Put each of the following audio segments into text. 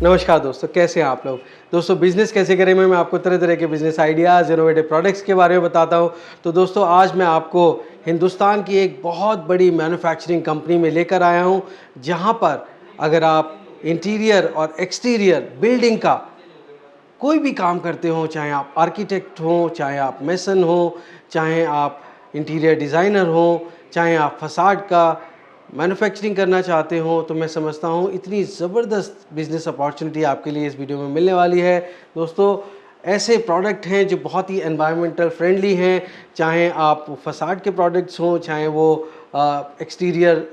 नमस्कार दोस्तों, कैसे हैं आप लोग। दोस्तों, बिज़नेस कैसे करें में मैं आपको तरह तरह के बिज़नेस आइडियाज़, इनोवेटिव प्रोडक्ट्स के बारे में बताता हूं। तो दोस्तों, आज मैं आपको हिंदुस्तान की एक बहुत बड़ी मैन्युफैक्चरिंग कंपनी में लेकर आया हूं, जहां पर अगर आप इंटीरियर और एक्सटीरियर बिल्डिंग का कोई भी काम करते हो, चाहे आप आर्किटेक्ट हो, चाहे आप मेसन हो, चाहे आप इंटीरियर डिज़ाइनर हो, चाहे आप फसाड का मैन्युफैक्चरिंग करना चाहते हो, तो मैं समझता हूँ इतनी ज़बरदस्त बिज़नेस अपॉर्चुनिटी आपके लिए इस वीडियो में मिलने वाली है। दोस्तों, ऐसे प्रोडक्ट हैं जो बहुत ही एनवायरमेंटल फ्रेंडली हैं, चाहे आप फसाड के प्रोडक्ट्स हों, चाहे वो एक्सटीरियर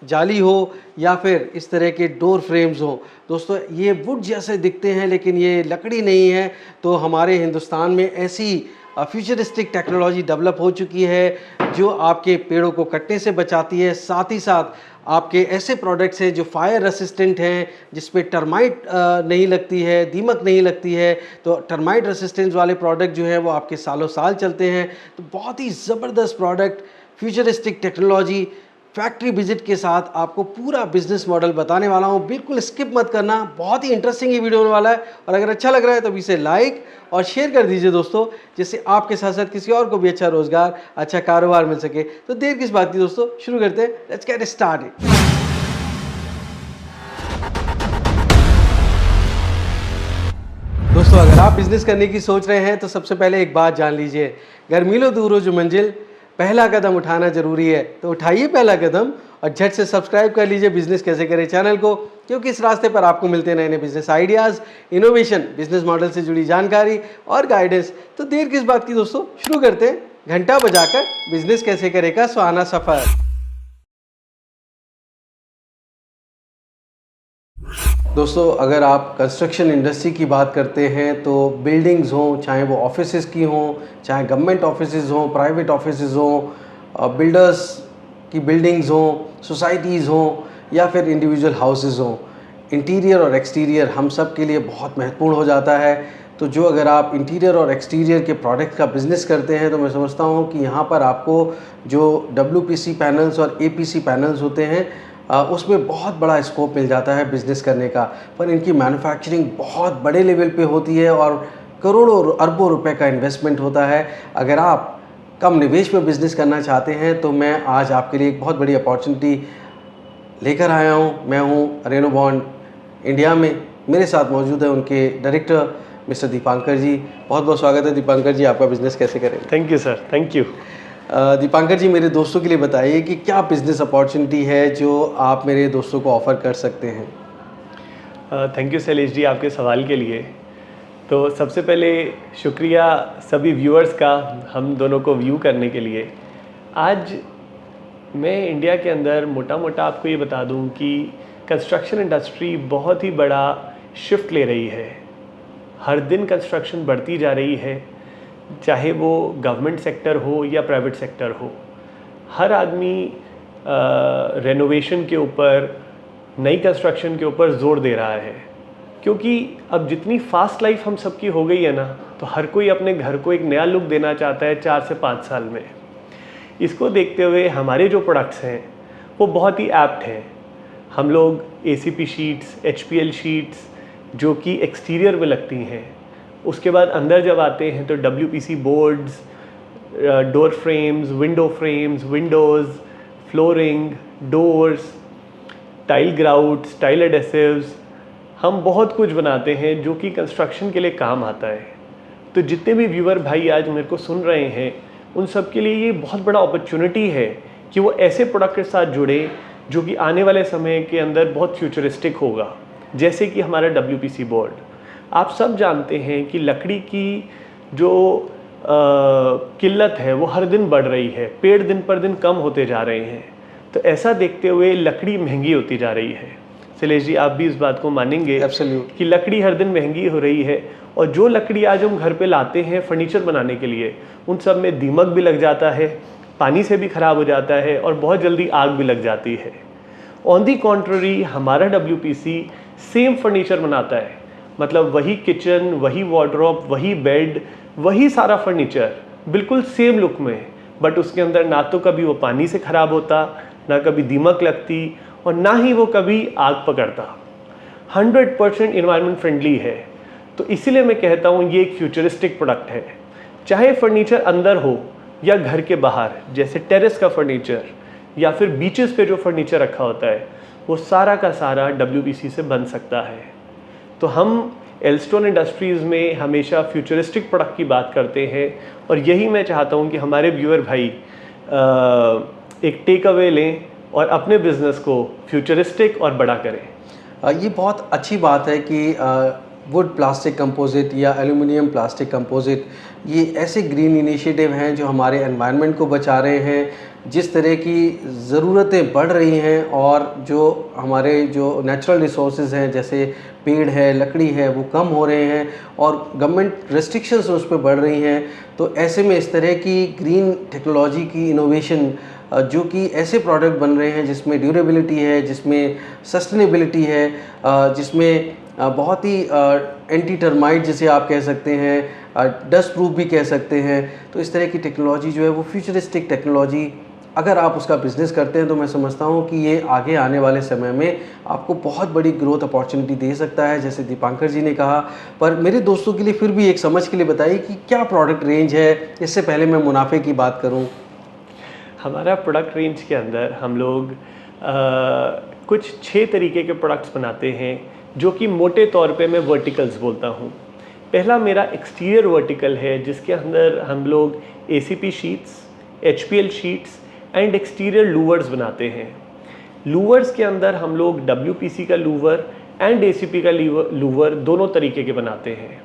जाली हो या फिर इस तरह के डोर फ्रेम्स हों। दोस्तों, ये वुड जैसे दिखते हैं लेकिन ये लकड़ी नहीं है। तो हमारे हिंदुस्तान में ऐसी फ्यूचरिस्टिक टेक्नोलॉजी डेवलप हो चुकी है जो आपके पेड़ों को कटने से बचाती है। साथ ही साथ आपके ऐसे प्रोडक्ट्स हैं जो फायर रेसिस्टेंट हैं, जिस पे टर्माइट नहीं लगती है, दीमक नहीं लगती है। तो टर्माइट रेसिस्टेंस वाले प्रोडक्ट जो हैं वो आपके सालों साल चलते हैं। तो बहुत ही ज़बरदस्त product, futuristic technology, factory visit के साथ आपको पूरा बिजनेस मॉडल बताने वाला हूँ। बिल्कुल स्किप मत करना, बहुत ही इंटरेस्टिंग ये वीडियो होने वाला है। और अगर अच्छा लग रहा है तो इसे लाइक और शेयर कर दीजिए दोस्तों, जिससे आपके साथ साथ किसी और को भी अच्छा रोजगार, अच्छा कारोबार मिल सके। तो देर किस बात की दोस्तों, शुरू करते हैं। Let's get started. दोस्तों, अगर आप बिजनेस करने की सोच रहे हैं तो सबसे पहले एक बात जान लीजिए, घर मिलो दूर हो जो मंजिल, पहला कदम उठाना जरूरी है। तो उठाइए पहला कदम और झट से सब्सक्राइब कर लीजिए बिजनेस कैसे करें चैनल को, क्योंकि इस रास्ते पर आपको मिलते हैं नए नए business ideas, innovation, business model से जुड़ी जानकारी और गाइडेंस। तो देर किस बात की दोस्तों, शुरू करते हैं घंटा बजाकर बिजनेस कैसे करें का सुहाना सफर। दोस्तों, अगर आप कंस्ट्रक्शन इंडस्ट्री की बात करते हैं तो बिल्डिंग्स हों, चाहे वो ऑफिसेज़ की हों, चाहे गवर्नमेंट ऑफिसेज़ हों, प्राइवेट ऑफिसेज़ हों, बिल्डर्स की बिल्डिंग्स हों, सोसाइटीज़ हों या फिर इंडिविजुअल हाउसेज़ हों, इंटीरियर और एक्सटीरियर हम सब के लिए बहुत महत्वपूर्ण हो जाता है। तो जो अगर आप इंटीरियर और एक्सटीरियर के प्रोडक्ट का बिज़नेस करते हैं तो मैं समझता हूँ कि यहाँ पर आपको जो WPC पैनल्स और APC पैनल्स होते हैं उसमें बहुत बड़ा स्कोप मिल जाता है बिज़नेस करने का। पर इनकी मैन्युफैक्चरिंग बहुत बड़े लेवल पे होती है और करोड़ों अरबों रुपए का इन्वेस्टमेंट होता है। अगर आप कम निवेश में बिज़नेस करना चाहते हैं तो मैं आज आपके लिए एक बहुत बड़ी अपॉर्चुनिटी लेकर आया हूँ। मैं हूँ रेनोबॉन्ड इंडिया में, मेरे साथ मौजूद है उनके डायरेक्टर मिस्टर दीपांकर जी। बहुत बहुत स्वागत है दीपांकर जी, आपका बिज़नेस कैसे करें। Thank you sir, thank you. Deepankar ji, मेरे दोस्तों के लिए बताइए कि क्या बिज़नेस अपॉर्चुनिटी है जो आप मेरे दोस्तों को ऑफ़र कर सकते हैं। थैंक यू शैलेश जी आपके सवाल के लिए। तो सबसे पहले शुक्रिया सभी व्यूअर्स का हम दोनों को व्यू करने के लिए। आज मैं इंडिया के अंदर मोटा मोटा आपको ये बता दूं कि कंस्ट्रक्शन इंडस्ट्री बहुत ही बड़ा शिफ्ट ले रही है। हर दिन कंस्ट्रक्शन बढ़ती जा रही है, चाहे वो गवर्नमेंट सेक्टर हो या प्राइवेट सेक्टर हो। हर आदमी रेनोवेशन के ऊपर, नई कंस्ट्रक्शन के ऊपर ज़ोर दे रहा है, क्योंकि अब जितनी फास्ट लाइफ हम सबकी हो गई है ना, तो हर कोई अपने घर को एक नया लुक देना चाहता है 4 से 5 साल में। इसको देखते हुए हमारे जो प्रोडक्ट्स हैं वो बहुत ही एप्ट हैं। हम लोग ACP शीट्स, HPL शीट्स जो कि एक्सटीरियर में लगती हैं, उसके बाद अंदर जब आते हैं तो WPC boards, door frames, window frames, windows, flooring, doors, tile grouts, tile adhesives, हम बहुत कुछ बनाते हैं जो कि कंस्ट्रक्शन के लिए काम आता है। तो जितने भी व्यूअर भाई आज मेरे को सुन रहे हैं, उन सब के लिए ये बहुत बड़ा अपॉर्चुनिटी है कि वो ऐसे प्रोडक्ट के साथ जुड़े जो कि आने वाले समय के अंदर बहुत फ्यूचरिस्टिक होगा। जैसे कि हमारा WPC बोर्ड, आप सब जानते हैं कि लकड़ी की जो किल्लत है वो हर दिन बढ़ रही है, पेड़ दिन पर दिन कम होते जा रहे हैं। तो ऐसा देखते हुए लकड़ी महंगी होती जा रही है। शैलेश जी, आप भी इस बात को मानेंगे कि लकड़ी हर दिन महंगी हो रही है, और जो लकड़ी आज हम घर पे लाते हैं फर्नीचर बनाने के लिए, उन सब में दीमक भी लग जाता है, पानी से भी ख़राब हो जाता है और बहुत जल्दी आग भी लग जाती है। ऑन दी कॉन्ट्ररी हमारा WPC सेम फर्नीचर बनाता है, मतलब वही किचन, वही वार्डरोब, वही बेड, वही सारा फर्नीचर बिल्कुल सेम लुक में, बट उसके अंदर ना तो कभी वो पानी से ख़राब होता, ना कभी दीमक लगती, और ना ही वो कभी आग पकड़ता। 100% इन्वायरमेंट फ्रेंडली है। तो इसीलिए मैं कहता हूँ ये एक फ्यूचरिस्टिक प्रोडक्ट है। चाहे फर्नीचर अंदर हो या घर के बाहर, जैसे टेरेस का फर्नीचर या फिर बीचेस पे जो फर्नीचर रखा होता है, वो सारा का सारा WPC से बन सकता है। तो हम एल्स्टोन इंडस्ट्रीज़ में हमेशा फ्यूचरिस्टिक प्रोडक्ट की बात करते हैं, और यही मैं चाहता हूँ कि हमारे व्यूअर भाई एक टेक अवे लें और अपने बिजनेस को फ्यूचरिस्टिक और बड़ा करें। ये बहुत अच्छी बात है कि वुड प्लास्टिक कंपोजिट या एल्युमिनियम प्लास्टिक कंपोजिट, ये ऐसे ग्रीन इनिशिएटिव हैं जो हमारे एनवायरनमेंट को बचा रहे हैं। जिस तरह की ज़रूरतें बढ़ रही हैं और जो हमारे जो नेचुरल रिसोर्सेज हैं जैसे पेड़ है, लकड़ी है, वो कम हो रहे हैं और गवर्नमेंट रेस्ट्रिक्शंस उस पर बढ़ रही हैं, तो ऐसे में इस तरह की ग्रीन टेक्नोलॉजी की इनोवेशन जो कि ऐसे प्रोडक्ट बन रहे हैं जिसमें ड्यूरेबिलिटी है, जिसमें सस्टेनेबिलिटी है, जिसमें बहुत ही एंटी टर्माइट जिसे आप कह सकते हैं, डस्ट प्रूफ भी कह सकते हैं। तो इस तरह की टेक्नोलॉजी जो है वो फ्यूचरिस्टिक टेक्नोलॉजी, अगर आप उसका बिज़नेस करते हैं तो मैं समझता हूँ कि ये आगे आने वाले समय में आपको बहुत बड़ी ग्रोथ अपॉर्चुनिटी दे सकता है, जैसे दीपांकर जी ने कहा। पर मेरे दोस्तों के लिए फिर भी एक समझ के लिए बताइए कि क्या प्रोडक्ट रेंज है, इससे पहले मैं मुनाफे की बात करूँ। हमारा प्रोडक्ट रेंज के अंदर हम लोग कुछ 6 तरीके के प्रोडक्ट्स बनाते हैं, जो कि मोटे तौर पे मैं वर्टिकल्स बोलता हूँ। पहला मेरा एक्सटीरियर वर्टिकल है, जिसके अंदर हम लोग ACP sheets, HPL sheets and exterior louvres बनाते हैं। लूवर्स के अंदर हम लोग WPC का लूवर एंड ACP का लूवर दोनों तरीके के बनाते हैं।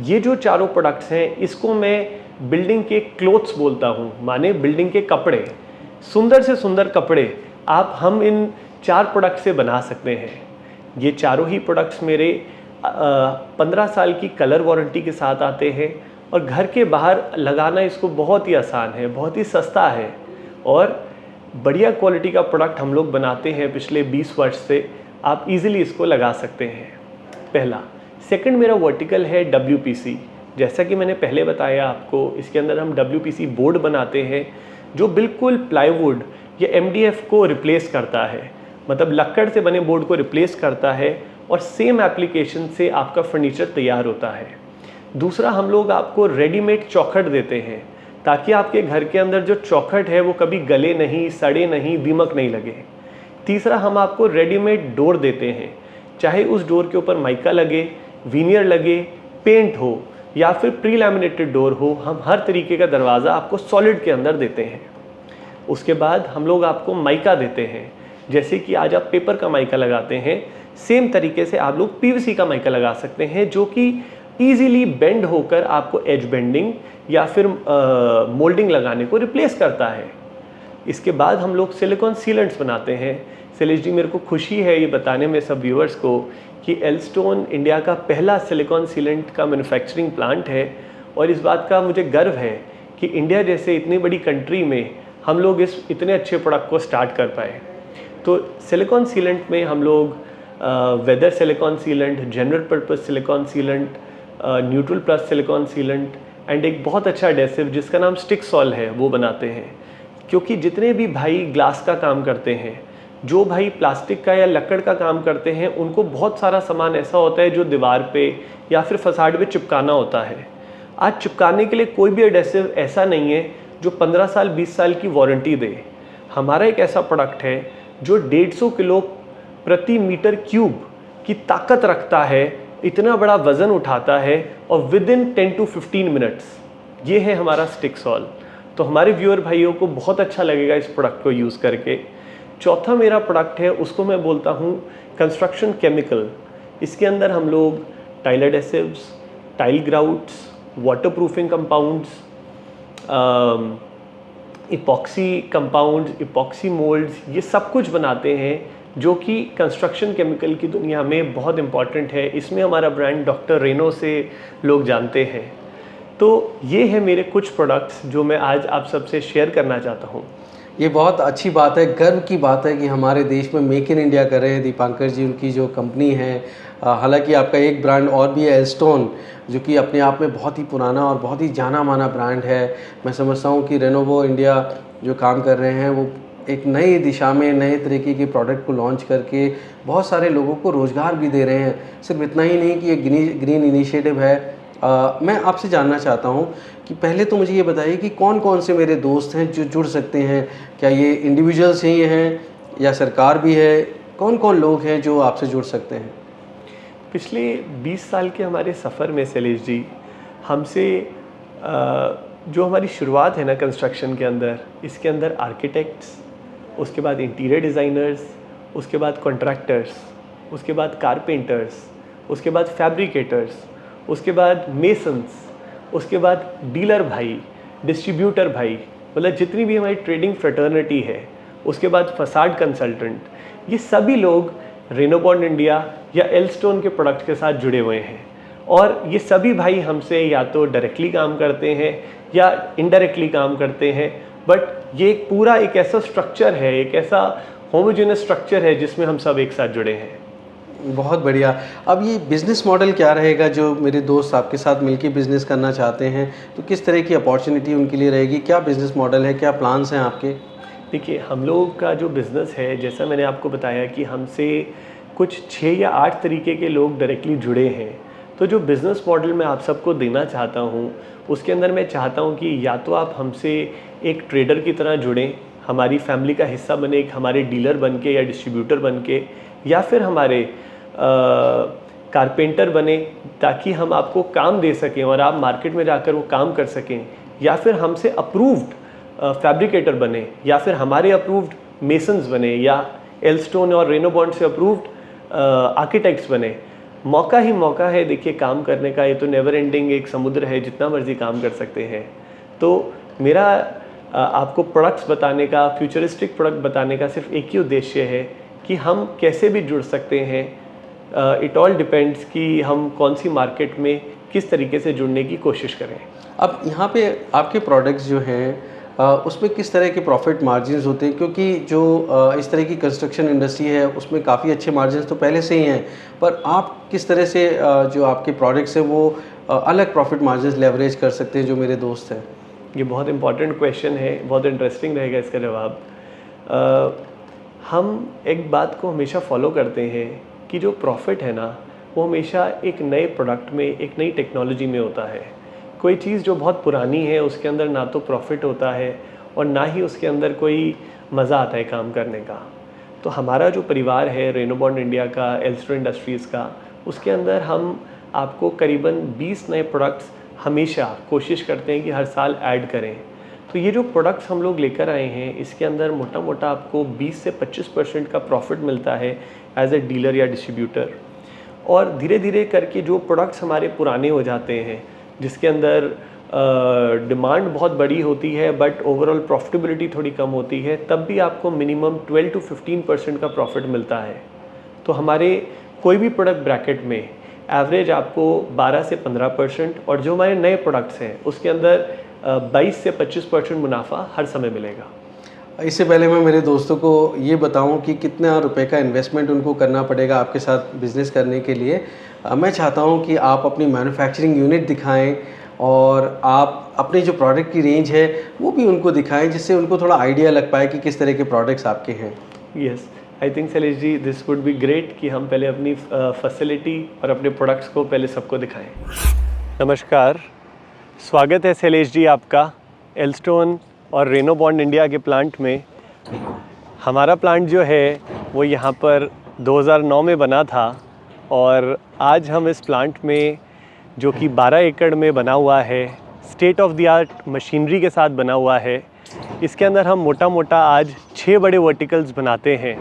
ये जो चारों प्रोडक्ट्स हैं, इसको मैं बिल्डिंग के क्लोथ्स बोलता हूँ, माने बिल्डिंग के कपड़े, सुंदर से सुंदर कपड़े हम इन 4 प्रोडक्ट से बना सकते हैं। ये चारों ही प्रोडक्ट्स मेरे 15 साल की कलर वारंटी के साथ आते हैं, और घर के बाहर लगाना इसको बहुत ही आसान है, बहुत ही सस्ता है, और बढ़िया क्वालिटी का प्रोडक्ट हम लोग बनाते हैं पिछले 20 वर्ष से। आप इजीली इसको लगा सकते हैं, पहला। सेकंड मेरा वर्टिकल है WPC। जैसा कि मैंने पहले बताया आपको, इसके अंदर हम WPC बोर्ड बनाते हैं, जो बिल्कुल प्लाईवुड या MDF को रिप्लेस करता है, मतलब लक्कड़ से बने बोर्ड को रिप्लेस करता है, और सेम एप्लीकेशन से आपका फर्नीचर तैयार होता है। दूसरा, हम लोग आपको रेडीमेड चौखट देते हैं, ताकि आपके घर के अंदर जो चौखट है वो कभी गले नहीं, सड़े नहीं, दीमक नहीं लगे। तीसरा, हम आपको रेडीमेड डोर देते हैं, चाहे उस डोर के ऊपर माइका लगे, वीनियर लगे, पेंट हो या फिर प्री लैमिनेटेड डोर हो, हम हर तरीके का दरवाज़ा आपको सॉलिड के अंदर देते हैं। उसके बाद हम लोग आपको माइका देते हैं, जैसे कि आज आप पेपर का माइका लगाते हैं, सेम तरीके से आप लोग PVC का माइका लगा सकते हैं, जो कि ईजीली बेंड होकर आपको एज बेंडिंग या फिर मोल्डिंग लगाने को रिप्लेस करता है। इसके बाद हम लोग सिलिकॉन सीलेंट्स बनाते हैं। शैलेश जी, मेरे को खुशी है ये बताने में सब व्यूअर्स को कि एल्स्टोन इंडिया का पहला सिलिकॉन सीलेंट का मैन्युफैक्चरिंग प्लांट है, और इस बात का मुझे गर्व है कि इंडिया जैसे इतनी बड़ी कंट्री में हम लोग इस इतने अच्छे प्रोडक्ट को स्टार्ट कर पाए। तो सिलिकॉन सीलेंट में हम लोग weather silicone sealant, general purpose silicone sealant, neutral plus silicone sealant and एक बहुत अच्छा एडेसिव जिसका नाम स्टिक्सॉल है, वो बनाते हैं। क्योंकि जितने भी भाई ग्लास का काम करते हैं, जो भाई प्लास्टिक का या लकड़ का काम करते हैं, उनको बहुत सारा सामान ऐसा होता है जो दीवार पे या फिर फसाड पे चिपकाना होता है। आज चिपकाने के लिए कोई भी एडेसिव ऐसा नहीं है जो 15 साल 20 साल की वारंटी दे। हमारा एक ऐसा प्रोडक्ट है जो 150 किलो प्रति मीटर क्यूब की ताकत रखता है, इतना बड़ा वज़न उठाता है, और विद इन 10 to 15 मिनट्स। ये है हमारा स्टिक्सॉल। तो हमारे व्यूअर भाइयों को बहुत अच्छा लगेगा इस प्रोडक्ट को यूज़ करके। चौथा मेरा प्रोडक्ट है, उसको मैं बोलता हूँ कंस्ट्रक्शन केमिकल। इसके अंदर हम लोग tile adhesives, tile grouts, waterproofing compounds, epoxy compounds, epoxy moulds, ये सब कुछ बनाते हैं, जो कि कंस्ट्रक्शन केमिकल की दुनिया में बहुत इम्पॉर्टेंट है। इसमें हमारा ब्रांड डॉक्टर रेनो से लोग जानते हैं। तो ये है मेरे कुछ प्रोडक्ट्स जो मैं आज आप सबसे शेयर करना चाहता हूँ। ये बहुत अच्छी बात है, गर्व की बात है कि हमारे देश में मेक इन इंडिया कर रहे हैं दीपांकर जी, उनकी जो कंपनी है। हालांकि आपका एक ब्रांड और भी है, एल्स्टोन, जो कि अपने आप में बहुत ही पुराना और बहुत ही जाना माना ब्रांड है। मैं समझता हूँ कि रेनोवो इंडिया जो काम कर रहे हैं वो एक नई दिशा में नए तरीके के प्रोडक्ट को लॉन्च करके बहुत सारे लोगों को रोज़गार भी दे रहे हैं। सिर्फ इतना ही नहीं कि ये ग्रीन इनिशिएटिव है। मैं आपसे जानना चाहता हूँ कि पहले तो मुझे ये बताइए कि कौन कौन से मेरे दोस्त हैं जो जुड़ सकते हैं? क्या ये इंडिविजुअल्स ही हैं या सरकार भी है? कौन कौन लोग हैं जो आपसे जुड़ सकते हैं? पिछले 20 साल के हमारे सफ़र में शैलेश जी, हमसे जो हमारी शुरुआत है ना कंस्ट्रक्शन के अंदर, इसके अंदर आर्किटेक्ट्स, उसके बाद इंटीरियर डिज़ाइनर्स, उसके बाद कॉन्ट्रैक्टर्स, उसके बाद कारपेंटर्स, उसके बाद फैब्रिकेटर्स, उसके बाद मेसन्स, उसके बाद डीलर भाई, डिस्ट्रीब्यूटर भाई, मतलब जितनी भी हमारी ट्रेडिंग फ्रेटर्निटी है, उसके बाद फसाड कंसल्टेंट, ये सभी लोग रेनोबॉन्ड इंडिया या एलस्टोन के प्रोडक्ट के साथ जुड़े हुए हैं। और ये सभी भाई हमसे या तो डायरेक्टली काम करते हैं या इनडायरेक्टली काम करते हैं, बट ये एक ऐसा स्ट्रक्चर है, एक ऐसा होमोजेनस स्ट्रक्चर है जिसमें हम सब एक साथ जुड़े हैं। बहुत बढ़िया। अब ये बिज़नेस मॉडल क्या रहेगा? जो मेरे दोस्त आपके साथ मिलके बिज़नेस करना चाहते हैं, तो किस तरह की अपॉर्चुनिटी उनके लिए रहेगी? क्या बिज़नेस मॉडल है, क्या प्लान्स हैं आपके? देखिए, हम लोग का जो बिज़नेस है, जैसा मैंने आपको बताया कि हमसे कुछ 6 या 8 तरीके के लोग डायरेक्टली जुड़े हैं। तो जो बिज़नेस मॉडल मैं आप सबको देना चाहता हूँ, उसके अंदर मैं चाहता हूँ कि या तो आप हमसे एक ट्रेडर की तरह जुड़ें, हमारी फैमिली का हिस्सा बने, एक हमारे डीलर बन के या डिस्ट्रीब्यूटर बन के, या फिर हमारे कारपेंटर बने, ताकि हम आपको काम दे सकें और आप मार्केट में जाकर वो काम कर सकें, या फिर हमसे अप्रूव्ड फैब्रिकेटर बने, या फिर हमारे अप्रूव्ड मेसन्स बने, या एलस्टोन और रेनोबॉन्ड से अप्रूव्ड आर्किटेक्ट्स बने। मौका ही मौका है देखिए काम करने का, ये तो नेवर एंडिंग एक समुद्र है, जितना मर्जी काम कर सकते हैं। तो मेरा आपको प्रोडक्ट्स बताने का, फ्यूचरिस्टिक प्रोडक्ट बताने का सिर्फ एक ही उद्देश्य है कि हम कैसे भी जुड़ सकते हैं। इट ऑल डिपेंड्स कि हम कौन सी मार्केट में किस तरीके से जुड़ने की कोशिश करें। अब यहाँ पे आपके प्रोडक्ट्स जो हैं उसमें किस तरह के प्रॉफिट मार्जिन्स होते हैं? क्योंकि जो इस तरह की कंस्ट्रक्शन इंडस्ट्री है उसमें काफ़ी अच्छे मार्जिन्स तो पहले से ही हैं, पर आप किस तरह से जो आपके प्रोडक्ट्स हैं वो अलग प्रॉफिट मार्जिन्स लेवरेज कर सकते हैं जो मेरे दोस्त हैं? ये बहुत इंपॉर्टेंट क्वेश्चन है, बहुत इंटरेस्टिंग रहेगा इसका जवाब। हम एक बात को हमेशा फॉलो करते हैं कि जो प्रॉफिट है ना, वो हमेशा एक नए प्रोडक्ट में, एक नई टेक्नोलॉजी में होता है। कोई चीज़ जो बहुत पुरानी है उसके अंदर ना तो प्रॉफिट होता है और ना ही उसके अंदर कोई मज़ा आता है काम करने का। तो हमारा जो परिवार है रेनोबॉन्ड इंडिया का, एलस्टोन इंडस्ट्रीज़ का, उसके अंदर हम आपको करीबन 20 नए प्रोडक्ट्स हमेशा कोशिश करते हैं कि हर साल ऐड करें। तो ये जो प्रोडक्ट्स हम लोग लेकर आए हैं, इसके अंदर मोटा मोटा आपको 20 से 25% का प्रॉफिट मिलता है एज ए डीलर या डिस्ट्रीब्यूटर। और धीरे धीरे करके जो प्रोडक्ट्स हमारे पुराने हो जाते हैं, जिसके अंदर डिमांड बहुत बड़ी होती है बट ओवरऑल प्रॉफिटेबिलिटी थोड़ी कम होती है, तब भी आपको मिनिमम 12 to 15% का प्रॉफिट मिलता है। तो हमारे कोई भी प्रोडक्ट ब्रैकेट में एवरेज आपको 12 से 15%, और जो हमारे नए प्रोडक्ट्स हैं उसके अंदर 22 से 25% मुनाफा हर समय मिलेगा। इससे पहले मैं मेरे दोस्तों को ये बताऊं कि कितना रुपए का इन्वेस्टमेंट उनको करना पड़ेगा आपके साथ बिज़नेस करने के लिए, मैं चाहता हूं कि आप अपनी मैन्युफैक्चरिंग यूनिट दिखाएं और आप अपनी जो प्रोडक्ट की रेंज है वो भी उनको दिखाएं, जिससे उनको थोड़ा आइडिया लग पाए कि किस तरह के प्रोडक्ट्स आपके हैं। Yes, I think Shailesh ji, this would be great कि हम पहले अपनी फैसिलिटी और अपने प्रोडक्ट्स को पहले सबको दिखाएं। नमस्कार, स्वागत है शैलेश जी आपका एलस्टोन और रेनोबॉन्ड इंडिया के प्लांट में। हमारा प्लांट जो है वो यहाँ पर 2009 में बना था, और आज हम इस प्लांट में, जो कि 12 एकड़ में बना हुआ है, state of the art machinery के साथ बना हुआ है, इसके अंदर हम मोटा मोटा आज 6 बड़े वर्टिकल्स बनाते हैं।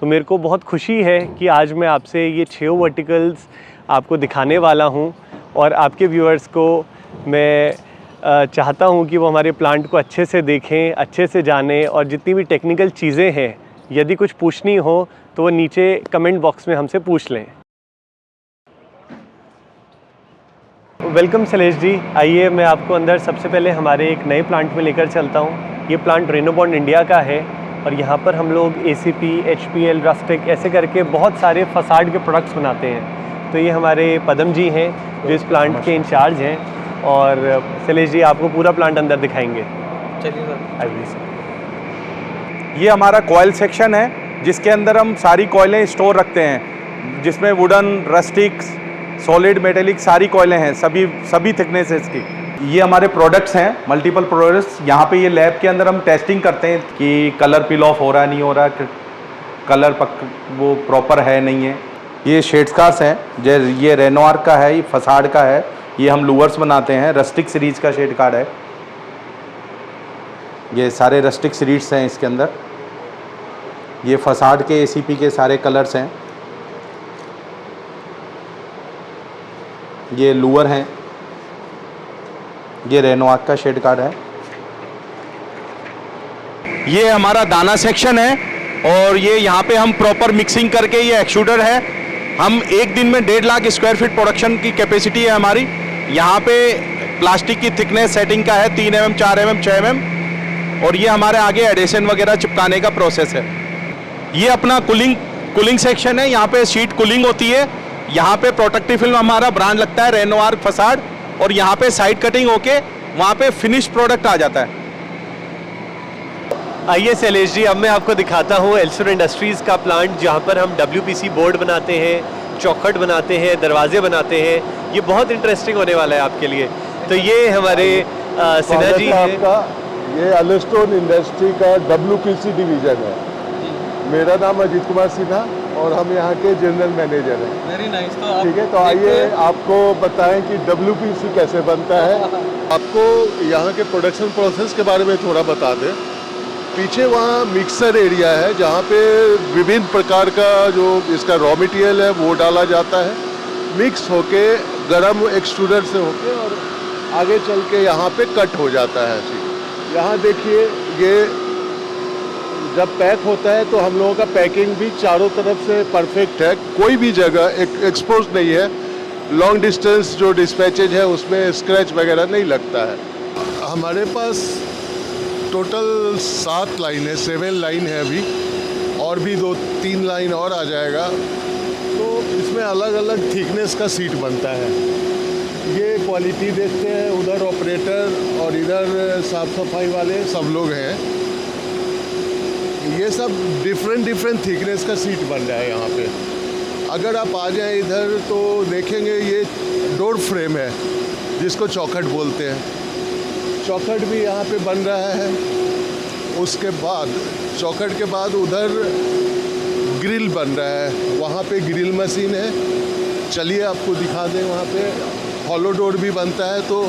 तो मेरे को बहुत खुशी है कि आज मैं आपसे ये 6 वर्टिकल्स आपको दिखाने वाला हूँ, और आपके व्यूअर्स को मैं चाहता हूँ कि वो हमारे प्लांट को अच्छे से देखें, अच्छे से जानें, और जितनी भी टेक्निकल चीज़ें हैं, यदि कुछ पूछनी हो तो वो नीचे कमेंट बॉक्स में हमसे पूछ लें। वेलकम शैलेश जी, आइए मैं आपको अंदर सबसे पहले हमारे एक नए प्लांट में लेकर चलता हूँ। ये प्लांट रेनोबॉन्ड इंडिया का है, और यहाँ पर हम लोग ACP, HPL, रस्टिक ऐसे करके बहुत सारे फसाड के प्रोडक्ट्स बनाते हैं। तो ये हमारे पदम जी हैं जो इस प्लांट के इंचार्ज हैं, और शैलेश जी आपको पूरा प्लांट अंदर दिखाएंगे। चलिए सर। आइए सर। ये हमारा कॉयल सेक्शन है जिसके अंदर हम सारी कॉयलें स्टोर रखते हैं, जिसमें वुडन, रस्टिक, सॉलिड, मेटेलिक सारी कॉयलें हैं, सभी थिकनेसेस की। ये हमारे प्रोडक्ट्स हैं, मल्टीपल प्रोडक्ट्स। यहाँ पे ये लैब के अंदर हम टेस्टिंग करते हैं कि कलर पिल ऑफ हो रहा है, नहीं हो रहा, कलर वो प्रॉपर है नहीं है। ये शेड्स कार्स हैं, जैसे ये रेनोआर का है, ये फसाड का है, ये हम लूवर्स बनाते हैं। रस्टिक सीरीज का शेड कार्ड है, ये सारे रस्टिक सीरीज हैं इसके अंदर। ये फसाड के एसीपी के सारे कलर्स हैं। ये लूवर हैं, ये रेनोआर का शेड कार्ड है। ये हमारा दाना सेक्शन है और ये यहाँ पे हम प्रॉपर मिक्सिंग करके, ये एक्सट्रूडर है, हम एक दिन में 1.5 लाख स्क्वायर फीट प्रोडक्शन की कैपेसिटी है हमारी। यहाँ पे प्लास्टिक की थिकनेस सेटिंग का है 3 mm, 4 mm, 6 mm, और ये हमारे आगे एडिशन वगैरह चिपकाने का प्रोसेस है। ये अपना कूलिंग सेक्शन है, यहाँ पे शीट कूलिंग होती है। यहाँ पे प्रोटेक्टिव फिल्म हमारा ब्रांड लगता है रेनोआर फसाड, और यहाँ पे साइड कटिंग होके वहाँ पे फिनिश प्रोडक्ट आ जाता है। आइए शैलेश जी, अब मैं आपको दिखाता हूँ एल्सर इंडस्ट्रीज़ का प्लांट, जहाँ पर हम WPC बोर्ड बनाते हैं, चौखट बनाते हैं, दरवाजे बनाते हैं। ये बहुत इंटरेस्टिंग होने वाला है आपके लिए। तो ये हमारे सिन्हा जी हैं। ये एल्स्टोन इंडस्ट्री का WPC डिवीज़न है। मेरा नाम अजीत कुमार सिन्हा और हम यहाँ के जनरल मैनेजर हैं। Very nice. तो ठीक है, तो आइए आपको बताएं कि WPC कैसे बनता है। आपको यहाँ के प्रोडक्शन प्रोसेस के बारे में थोड़ा बता दें। पीछे वहाँ मिक्सर एरिया है जहाँ पे विभिन्न प्रकार का जो इसका रॉ मटेरियल है वो डाला जाता है, मिक्स होके गरम एक्सट्रूडर से होके और आगे चल के यहाँ पे कट हो जाता है। यहाँ देखिए, ये जब पैक होता है तो हम लोगों का पैकिंग भी चारों तरफ से परफेक्ट है, कोई भी जगह एक्सपोज नहीं है। लॉन्ग डिस्टेंस जो डिस्पैचेज है उसमें स्क्रैच वगैरह नहीं लगता है। हमारे पास टोटल 7 लाइन है, 7 लाइन है अभी, और भी 2-3 लाइन और आ जाएगा। तो इसमें अलग अलग थिकनेस का सीट बनता है। ये क्वालिटी देखते हैं, उधर ऑपरेटर और इधर साफ सफाई वाले सब लोग हैं। ये सब डिफरेंट थिकनेस का सीट बन रहा है यहाँ पे। अगर आप आ जाएं इधर तो देखेंगे ये डोर फ्रेम है जिसको चौखट बोलते हैं। चौखट भी यहाँ पे बन रहा है। उसके बाद चौखट के बाद उधर ग्रिल बन रहा है, वहाँ पे ग्रिल मशीन है। चलिए आपको दिखा दें, वहाँ पे हॉलो डोर भी बनता है। तो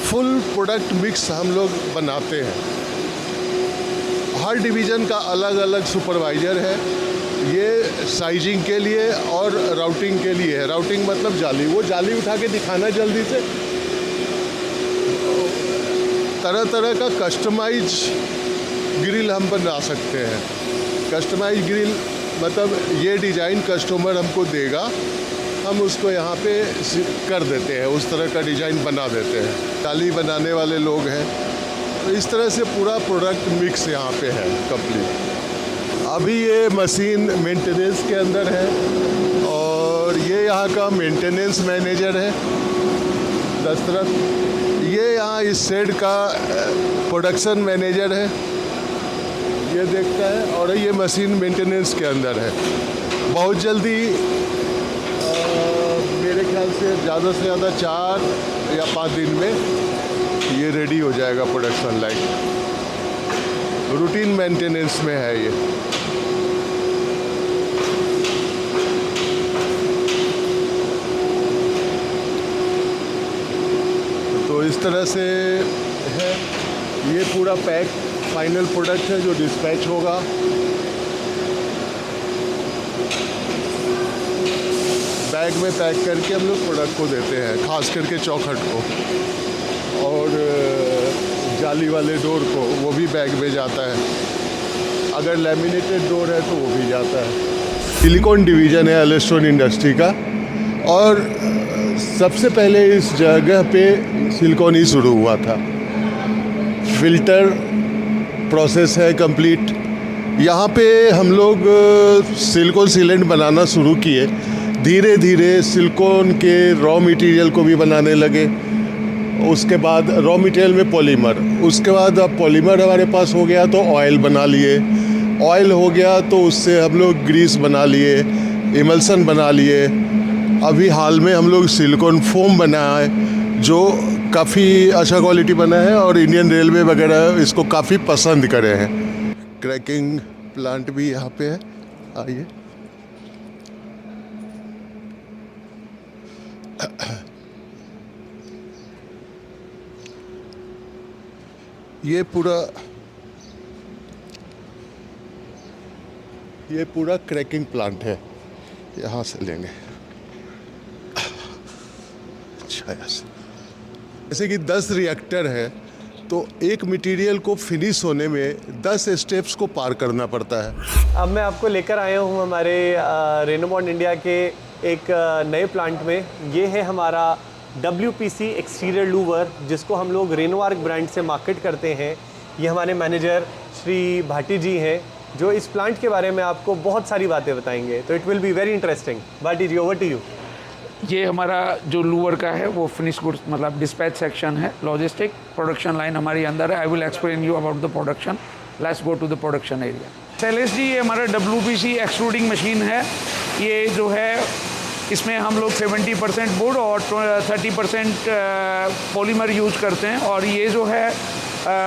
फुल प्रोडक्ट मिक्स हम लोग बनाते हैं। हर डिवीज़न का अलग अलग सुपरवाइज़र है। ये साइजिंग के लिए और राउटिंग के लिए है। राउटिंग मतलब जाली, वो जाली उठा के दिखाना जल्दी से। तरह तरह का कस्टमाइज ग्रिल हम बना सकते हैं। कस्टमाइज ग्रिल मतलब ये डिज़ाइन कस्टमर हमको देगा, हम उसको यहाँ पे कर देते हैं, उस तरह का डिज़ाइन बना देते हैं। जाली बनाने वाले लोग हैं। तो इस तरह से पूरा प्रोडक्ट मिक्स यहाँ पे है कंप्लीट। अभी ये मशीन मेंटेनेंस के अंदर है और ये यहाँ का मेंटेनेंस मैनेजर है दशरथ। ये यहाँ इस शेड का प्रोडक्शन मैनेजर है, ये देखता है। और ये मशीन मेंटेनेंस के अंदर है। बहुत जल्दी मेरे ख्याल से ज़्यादा से ज़्यादा 4 या 5 दिन में ये रेडी हो जाएगा प्रोडक्शन लाइन। रूटीन मेंटेनेंस में है ये। तो इस तरह से है। ये पूरा पैक फाइनल प्रोडक्ट है जो डिस्पैच होगा। बैग में पैक करके हम लोग प्रोडक्ट को देते हैं, खास करके चौखट को, और जाली वाले डोर को वो भी बैग में जाता है। अगर लैमिनेटेड डोर है तो वो भी जाता है। सिलिकॉन डिवीज़न है एल्स्टोन इंडस्ट्री का, और सबसे पहले इस जगह पे सिलिकॉन ही शुरू हुआ था। फिल्टर प्रोसेस है कंप्लीट। यहाँ पे हम लोग सिलिकॉन सीलेंट बनाना शुरू किए। धीरे धीरे सिलिकॉन के रॉ मटेरियल को भी बनाने लगे। उसके बाद रॉ मटेरियल में पॉलीमर, उसके बाद अब पॉलीमर हमारे पास हो गया तो ऑयल बना लिए। ऑयल हो गया तो उससे हम लोग ग्रीस बना लिए, इमल्सन बना लिए। अभी हाल में हम लोग सिलिकॉन फोम बनाया है जो काफ़ी अच्छा क्वालिटी बना है और इंडियन रेलवे वगैरह इसको काफ़ी पसंद करे हैं। क्रैकिंग प्लांट भी यहाँ पे है, आइए। ये पूरा क्रैकिंग प्लांट है, यहाँ से लेंगे। अच्छा, जैसे कि 10 रिएक्टर है तो एक मटेरियल को फिनिश होने में 10 स्टेप्स को पार करना पड़ता है। अब मैं आपको लेकर आया हूँ हमारे रेनोबॉन्ड इंडिया के एक नए प्लांट में। ये है हमारा WPC एक्सटीरियर लूवर, जिसको हम लोग रेनोआर्क ब्रांड से मार्केट करते हैं। ये हमारे मैनेजर श्री भाटी जी हैं जो इस प्लांट के बारे में आपको बहुत सारी बातें बताएंगे, तो it will be very interesting. Bhati ji, over to you. ये हमारा जो लूवर का है वो फिनिश गुड्स मतलब डिस्पैच सेक्शन है, लॉजिस्टिक प्रोडक्शन लाइन हमारी अंदर है। I will explain you about the production. Let's go to the production area. Shailesh ji, ये हमारा WPC एक्सट्रूडिंग मशीन है। ये जो है इसमें हम लोग 70% वुड और 30% पॉलीमर यूज करते हैं, और ये जो है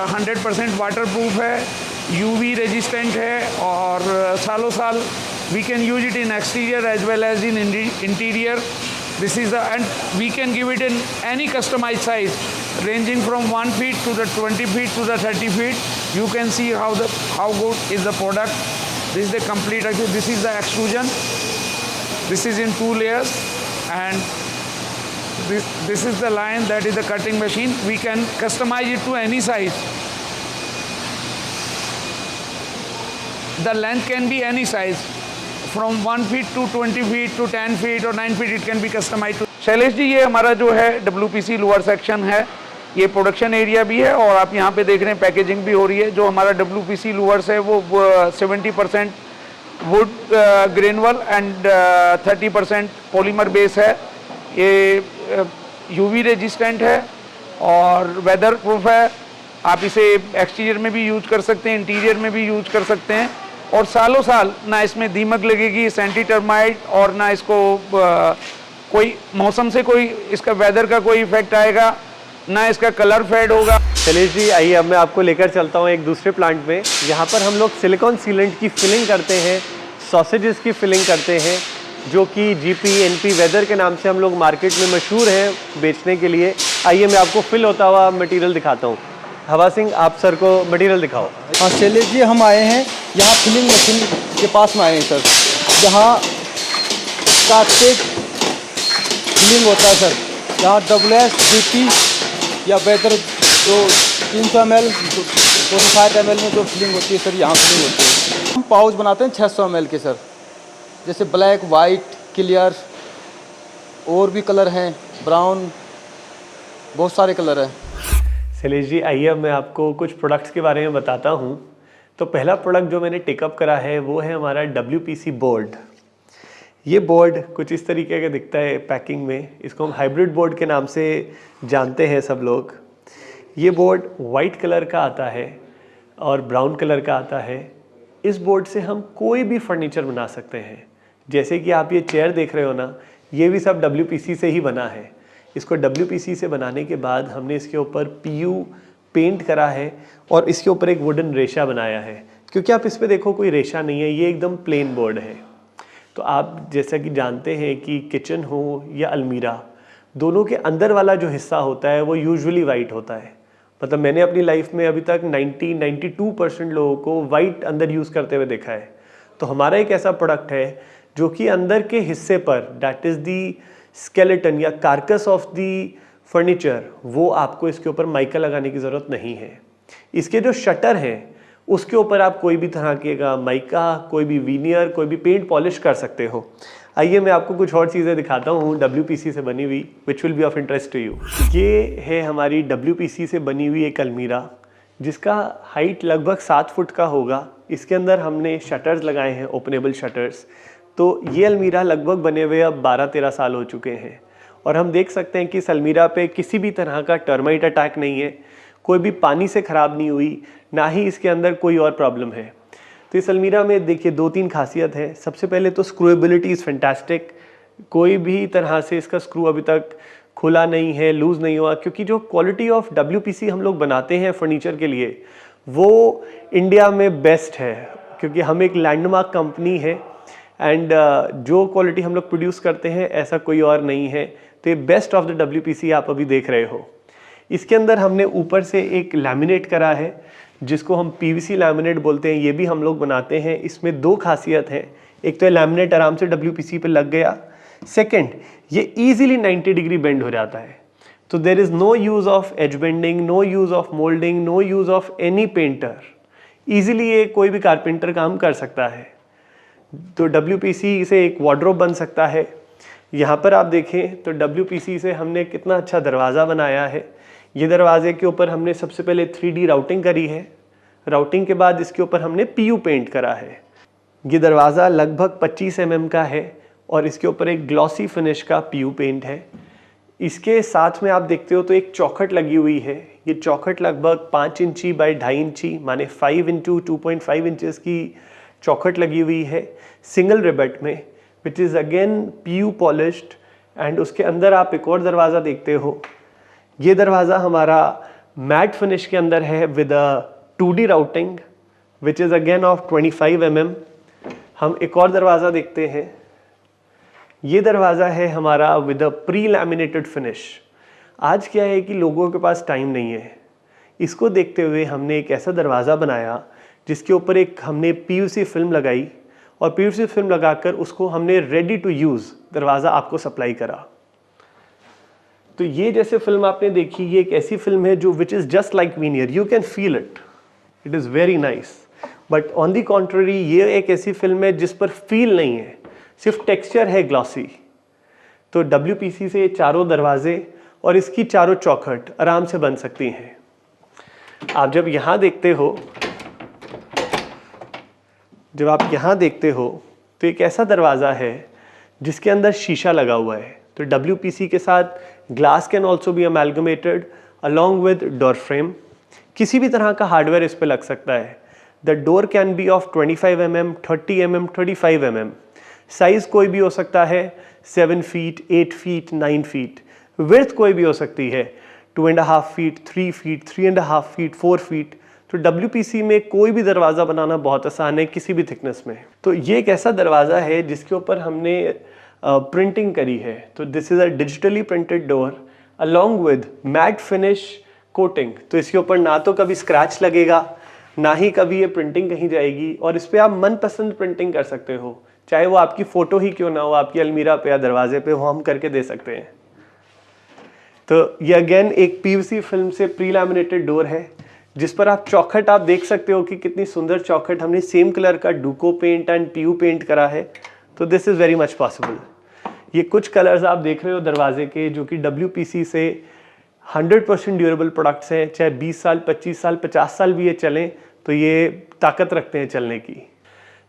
100% वाटर प्रूफ है, UV रेजिस्टेंट है, और सालों साल we can use it in exterior as well as in interior. This is the, and we can give it in any customized size, ranging from 1 feet to the 20 feet to the 30 feet. You can see how good is the product. This is the complete. This is the extrusion. This is in 2 layers, and this is the line that is the cutting machine. We can customize it to any size. The length can be any size. From 1 feet to 20 feet to 10 feet or 9 feet, it can be customized. Shailesh ji, ये हमारा जो है WPC lower section है, ये production area भी है, और आप यहाँ पे देख रहे हैं पैकेजिंग भी हो रही है। जो हमारा WPC लोअर्स है वो 70% would granule and 30% polymer base है। ये UV रेजिस्टेंट है और वेदर प्रूफ है। आप इसे एक्सटीरियर में भी यूज कर सकते हैं, इंटीरियर में भी यूज कर सकते हैं, और सालों साल ना इसमें दीमक लगेगी, सेंटी टर्माइट, और ना इसको कोई मौसम से कोई इसका वेदर का कोई इफेक्ट आएगा, ना इसका कलर फेड होगा। शैलेश जी, आइए अब मैं आपको लेकर चलता हूँ एक दूसरे प्लांट में। यहाँ पर हम लोग सिलिकॉन सीलेंट की फिलिंग करते हैं, सॉसेजेस की फिलिंग करते हैं, जो कि GP NP वेदर के नाम से हम लोग मार्केट में मशहूर हैं बेचने के लिए। आइए मैं आपको फिल होता हुआ मटेरियल दिखाता हूँ। हवा सिंह, आप सर को मटेरियल दिखाओ। हाँ शैलेश जी, हम आए हैं यहाँ फिलिंग मशीन के पास में आए हैं सर, जहाँ काट के फिलिंग होता है सर। यहाँ WS GP या बेहतर जो 300 ml 45 ml में जो फिलिंग होती है सर, यहाँ फिलिंग होती है। हम पाउच बनाते हैं 600 ml के सर, जैसे ब्लैक, वाइट, क्लियर, और भी कलर हैं, ब्राउन, बहुत सारे कलर हैं। शैलेश जी, आइए अब मैं आपको कुछ प्रोडक्ट्स के बारे में बताता हूँ। तो पहला प्रोडक्ट जो मैंने टेकअप करा है वो है हमारा WPC बोर्ड। ये बोर्ड कुछ इस तरीके का दिखता है पैकिंग में। इसको हम हाइब्रिड बोर्ड के नाम से जानते हैं सब लोग। ये बोर्ड वाइट कलर का आता है और ब्राउन कलर का आता है। इस बोर्ड से हम कोई भी फर्नीचर बना सकते हैं। जैसे कि आप ये चेयर देख रहे हो ना, ये भी सब WPC से ही बना है। इसको WPC से बनाने के बाद हमने इसके ऊपर PU पेंट करा है और इसके ऊपर एक वुडन रेशा बनाया है, क्योंकि आप इस पे देखो कोई रेशा नहीं है, ये एकदम प्लेन बोर्ड है। तो आप जैसा कि जानते हैं कि किचन हो या अलमीरा, दोनों के अंदर वाला जो हिस्सा होता है वो यूजुअली वाइट होता है। मतलब मैंने अपनी लाइफ में अभी तक 92% लोगों को वाइट अंदर यूज़ करते हुए देखा है। तो हमारा एक ऐसा प्रोडक्ट है जो कि अंदर के हिस्से पर, दैट इज़ दी स्केलेटन या कार्कस ऑफ दी फर्नीचर, वो आपको इसके ऊपर माइका लगाने की ज़रूरत नहीं है। इसके जो शटर हैं उसके ऊपर आप कोई भी तरह के माइका, कोई भी वीनियर, कोई भी पेंट पॉलिश कर सकते हो। आइए मैं आपको कुछ और चीज़ें दिखाता हूँ WPC से बनी हुई, which will be of interest to you. ये है हमारी WPC से बनी हुई एक अलमीरा, जिसका हाइट लगभग 7 फुट का होगा। इसके अंदर हमने शटर्स लगाए हैं, ओपनेबल शटर्स। तो ये अलमीरा लगभग बने हुए अब 12-13 साल हो चुके हैं, और हम देख सकते हैं कि इस अलमीरा पे किसी भी तरह का टर्माइट अटैक नहीं है, कोई भी पानी से ख़राब नहीं हुई, ना ही इसके अंदर कोई और प्रॉब्लम है। तो इस अलमीरा में देखिए 2-3 खासियत है। सबसे पहले तो स्क्रूएबिलिटी इज़ फैंटास्टिक, कोई भी तरह से इसका स्क्रू अभी तक खुला नहीं है, लूज़ नहीं हुआ, क्योंकि जो क्वालिटी ऑफ WPC हम लोग बनाते हैं फर्नीचर के लिए वो इंडिया में बेस्ट है, क्योंकि हम एक लैंडमार्क कंपनी है एंड जो क्वालिटी हम लोग प्रोड्यूस करते हैं ऐसा कोई और नहीं है। तो ये बेस्ट ऑफ द WPC आप अभी देख रहे हो। इसके अंदर हमने ऊपर से एक लैमिनेट करा है जिसको हम PVC लैमिनेट बोलते हैं, ये भी हम लोग बनाते हैं। इसमें 2 खासियत है, एक तो लैमिनेट आराम से WPC पे लग गया, सेकंड ये इजीली 90 डिग्री बेंड हो जाता है। तो there is no use of edge bending, no use of moulding, no use of any painter. Easily ये कोई भी कारपेंटर काम कर सकता है। तो WPC से एक वार्डरोब बन सकता है। यहाँ पर आप देखें तो WPC से हमने कितना अच्छा दरवाज़ा बनाया है। ये दरवाजे के ऊपर हमने सबसे पहले 3D राउटिंग करी है, राउटिंग के बाद इसके ऊपर हमने PU पेंट करा है। ये दरवाज़ा लगभग 25 mm का है और इसके ऊपर एक ग्लॉसी फिनिश का PU पेंट है। इसके साथ में आप देखते हो तो एक चौखट लगी हुई है। ये चौखट लगभग 5 इंची बाई 2.5 इंची माने 5 इंटू 2.5 इंचेस की चौखट लगी हुई है सिंगल रिबेट में, which is again PU polished. And उसके अंदर आप एक और दरवाज़ा देखते हो। ये दरवाज़ा हमारा मैट फिनिश के अंदर है with a 2D routing which is again of 25 mm। हम एक और दरवाज़ा देखते हैं। ये दरवाज़ा है हमारा with a pre laminated finish. आज क्या है कि लोगों के पास टाइम नहीं है, इसको देखते हुए हमने एक ऐसा दरवाज़ा बनाया जिसके ऊपर एक हमने PVC फिल्म लगाई और PVC फिल्म लगाकर उसको हमने रेडी टू यूज़ दरवाज़ा आपको सप्लाई करा। तो ये जैसे फिल्म आपने देखी, ये एक ऐसी फिल्म है जो which is just like veneer, you can feel it, it is very nice. But on the contrary ये एक ऐसी फिल्म है जिस पर फील नहीं है, सिर्फ टेक्सचर है ग्लॉसी। तो WPC से चारों दरवाजे और इसकी चारों चौखट आराम से बन सकती हैं। आप जब यहाँ देखते हो, जब आप यहाँ देखते हो तो एक ऐसा दरवाज़ा है जिसके अंदर शीशा लगा हुआ है। तो WPC के साथ glass can also be amalgamated along with door frame. किसी भी तरह का हार्डवेयर इस पर लग सकता है। The door can be of 25 mm, 30 mm, 35 mm। Size कोई भी हो सकता है, 7 फीट, 8 फीट, 9 फीट। विड्थ कोई भी हो सकती है, 2.5 फीट, 3 फीट, 3.5 फीट, 4 फीट। तो WPC में कोई भी दरवाज़ा बनाना बहुत आसान है किसी भी थिकनेस में। तो ये एक ऐसा दरवाज़ा है जिसके ऊपर हमने प्रिंटिंग करी है। तो this is a digitally printed door along with matte finish coating. तो इसके ऊपर ना तो कभी स्क्रैच लगेगा, ना ही कभी ये प्रिंटिंग कहीं जाएगी, और इस पर आप मनपसंद प्रिंटिंग कर सकते हो, चाहे वो आपकी फ़ोटो ही क्यों ना हो, आपकी अलमीरा पे या दरवाजे पे हो, हम करके दे सकते हैं। तो ये अगेन एक PVC फिल्म से प्री लैमिनेटेड डोर है जिस पर आप चौखट आप देख सकते हो कि कितनी सुंदर चौखट हमने सेम कलर का डुको पेंट एंड PU पेंट करा है। तो this is very much possible. ये कुछ कलर्स आप देख रहे हो दरवाजे के जो कि WPC से 100% ड्यूरेबल प्रोडक्ट्स हैं, चाहे 20 साल, 25 साल, 50 साल भी ये चलें तो ये ताकत रखते हैं चलने की।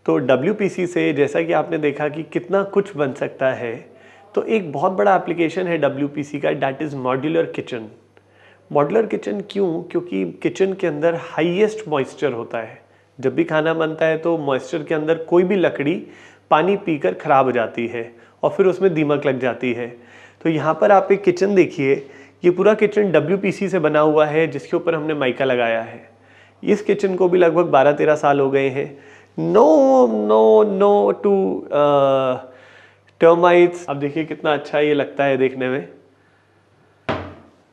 तो WPC से जैसा कि आपने देखा कि कितना कुछ बन सकता है, तो एक बहुत बड़ा एप्लीकेशन है WPC का, that is modular kitchen. Modular kitchen क्यों? क्योंकि किचन के अंदर हाईएस्ट मॉइस्चर होता है। जब भी खाना बनता है तो मॉइस्चर के अंदर कोई भी लकड़ी पानी पीकर ख़राब हो जाती है और फिर उसमें दीमक लग जाती है। तो यहाँ पर आप एक किचन देखिए, ये पूरा किचन WPC से बना हुआ है जिसके ऊपर हमने माइका लगाया है। इस किचन को भी लगभग 12-13 साल हो गए हैं। No to termites. अब देखिए कितना अच्छा ये लगता है देखने में,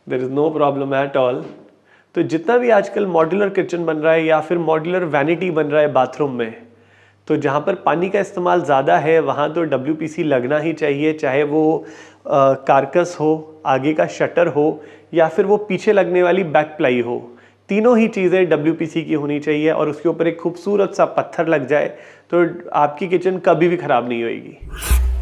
there is no problem at all. तो जितना भी आजकल मॉड्यूलर किचन बन रहा है या फिर मॉड्यूलर वैनिटी बन रहा है बाथरूम में, तो जहाँ पर पानी का इस्तेमाल ज़्यादा है वहाँ तो WPC लगना ही चाहिए, चाहे वो कारकस हो, आगे का शटर हो, या फिर वो पीछे लगने वाली बैक प्लाई हो। तीनों ही चीज़ें WPC की होनी चाहिए और उसके ऊपर एक खूबसूरत सा पत्थर लग जाए तो आपकी किचन कभी भी ख़राब नहीं होएगी।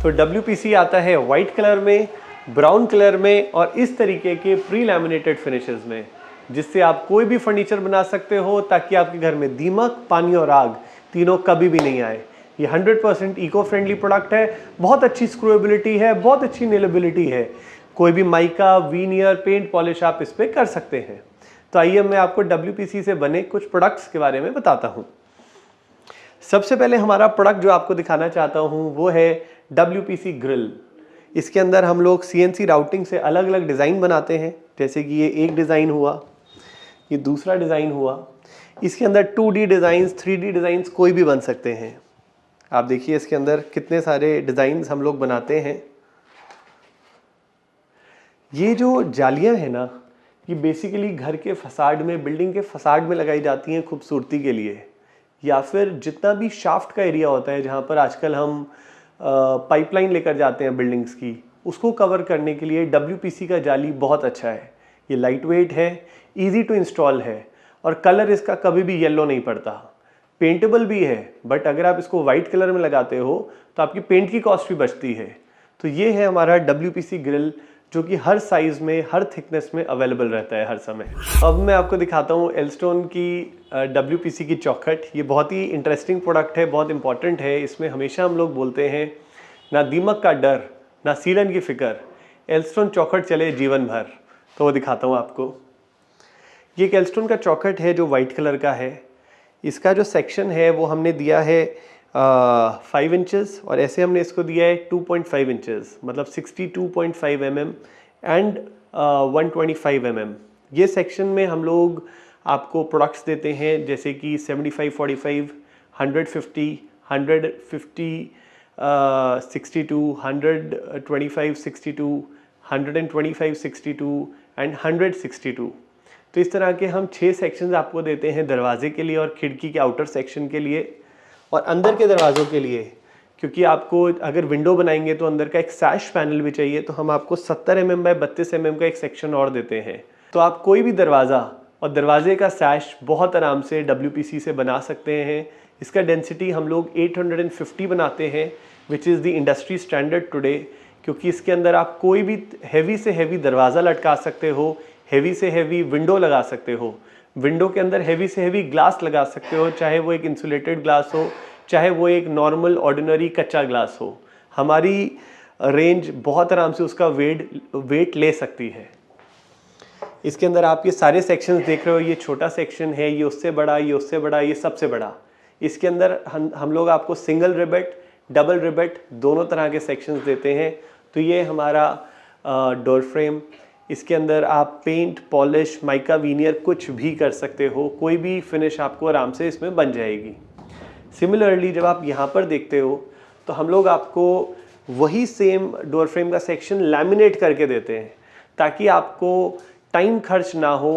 तो WPC आता है वाइट कलर में, ब्राउन कलर में और इस तरीके के प्री लैमिनेटेड फिनिशेस में, जिससे आप कोई भी फर्नीचर बना सकते हो ताकि आपके घर में दीमक, पानी और आग तीनों कभी भी नहीं आए। ये 100% इको फ्रेंडली प्रोडक्ट है, बहुत अच्छी स्क्रूएबिलिटी है, बहुत अच्छी नेलेबिलिटी है। कोई भी माइका, वीनियर, पेंट पॉलिश आप इस पर कर सकते हैं। तो आइए मैं आपको WPC से बने कुछ प्रोडक्ट्स के बारे में बताता हूँ। सबसे पहले हमारा प्रोडक्ट जो आपको दिखाना चाहता हूँ वो है WPC ग्रिल। इसके अंदर हम लोग CNC राउटिंग से अलग अलग डिज़ाइन बनाते हैं, जैसे कि ये एक डिज़ाइन हुआ, ये दूसरा डिज़ाइन हुआ। इसके अंदर 2D डिज़ाइंस, 3D डिज़ाइंस कोई भी बन सकते हैं। आप देखिए इसके अंदर कितने सारे डिज़ाइंस हम लोग बनाते हैं। ये जो जालियाँ हैं ना, ये बेसिकली घर के फसाड में, बिल्डिंग के फसाड में लगाई जाती हैं खूबसूरती के लिए, या फिर जितना भी शाफ्ट का एरिया होता है जहाँ पर आजकल हम पाइपलाइन लेकर जाते हैं बिल्डिंग्स की, उसको कवर करने के लिए WPC का जाली बहुत अच्छा है। ये लाइट वेट है, ईजी टू इंस्टॉल है और कलर इसका कभी भी येलो नहीं पड़ता। पेंटेबल भी है, बट अगर आप इसको वाइट कलर में लगाते हो तो आपकी पेंट की कॉस्ट भी बचती है। तो ये है हमारा WPC ग्रिल, जो कि हर साइज़ में, हर थिकनेस में अवेलेबल रहता है हर समय। अब मैं आपको दिखाता हूँ एल्स्टोन की WPC की चौखट। ये बहुत ही इंटरेस्टिंग प्रोडक्ट है, बहुत इंपॉर्टेंट है। इसमें हमेशा हम लोग बोलते हैं, ना दीमक का डर, ना सीलन की फिक्र, एल्स्टोन चौखट चले जीवन भर। तो वो दिखाता हूँ आपको। ये एक एल्स्टोन का चौखट है जो वाइट कलर का है। इसका जो सेक्शन है वो हमने दिया है 5 इंचेस, और ऐसे हमने इसको दिया है 2.5 इंचेस, मतलब 62.5 mm एंड 125 mm। ये सेक्शन में हम लोग आपको प्रोडक्ट्स देते हैं, जैसे कि 75-45, 150, 150, 62, 125, 62, 125, 62 एंड 162। तो इस तरह के हम 6 सेक्शंस आपको देते हैं दरवाजे के लिए और खिड़की के आउटर सेक्शन के लिए और अंदर के दरवाज़ों के लिए। क्योंकि आपको अगर विंडो बनाएंगे तो अंदर का एक सैश पैनल भी चाहिए, तो हम आपको 70 mm बाय 32 mm का एक सेक्शन और देते हैं। तो आप कोई भी दरवाज़ा और दरवाजे का सैश बहुत आराम से WPC से बना सकते हैं। इसका डेंसिटी हम लोग 850 बनाते हैं, which is the industry standard today, क्योंकि इसके अंदर आप कोई भी हैवी से हैवी दरवाज़ा लटका सकते हो, हैवी से हैवी विंडो लगा सकते हो, विंडो के अंदर हैवी से हैवी ग्लास लगा सकते हो, चाहे वो एक इंसुलेटेड ग्लास हो, चाहे वो एक नॉर्मल ऑर्डिनरी कच्चा ग्लास हो। हमारी रेंज बहुत आराम से उसका वेट ले सकती है। इसके अंदर आप ये सारे सेक्शंस देख रहे हो, ये छोटा सेक्शन है, ये उससे बड़ा, ये उससे बड़ा, ये सबसे बड़ा। इसके अंदर हम लोग आपको सिंगल रिबेट, डबल रिबेट दोनों तरह के सेक्शंस देते हैं। तो ये हमारा डोर फ्रेम, इसके अंदर आप पेंट, पॉलिश, माइका, वीनियर कुछ भी कर सकते हो, कोई भी फिनिश आपको आराम से इसमें बन जाएगी। सिमिलरली जब आप यहाँ पर देखते हो तो हम लोग आपको वही सेम डोर फ्रेम का सेक्शन लैमिनेट करके देते हैं, ताकि आपको टाइम खर्च ना हो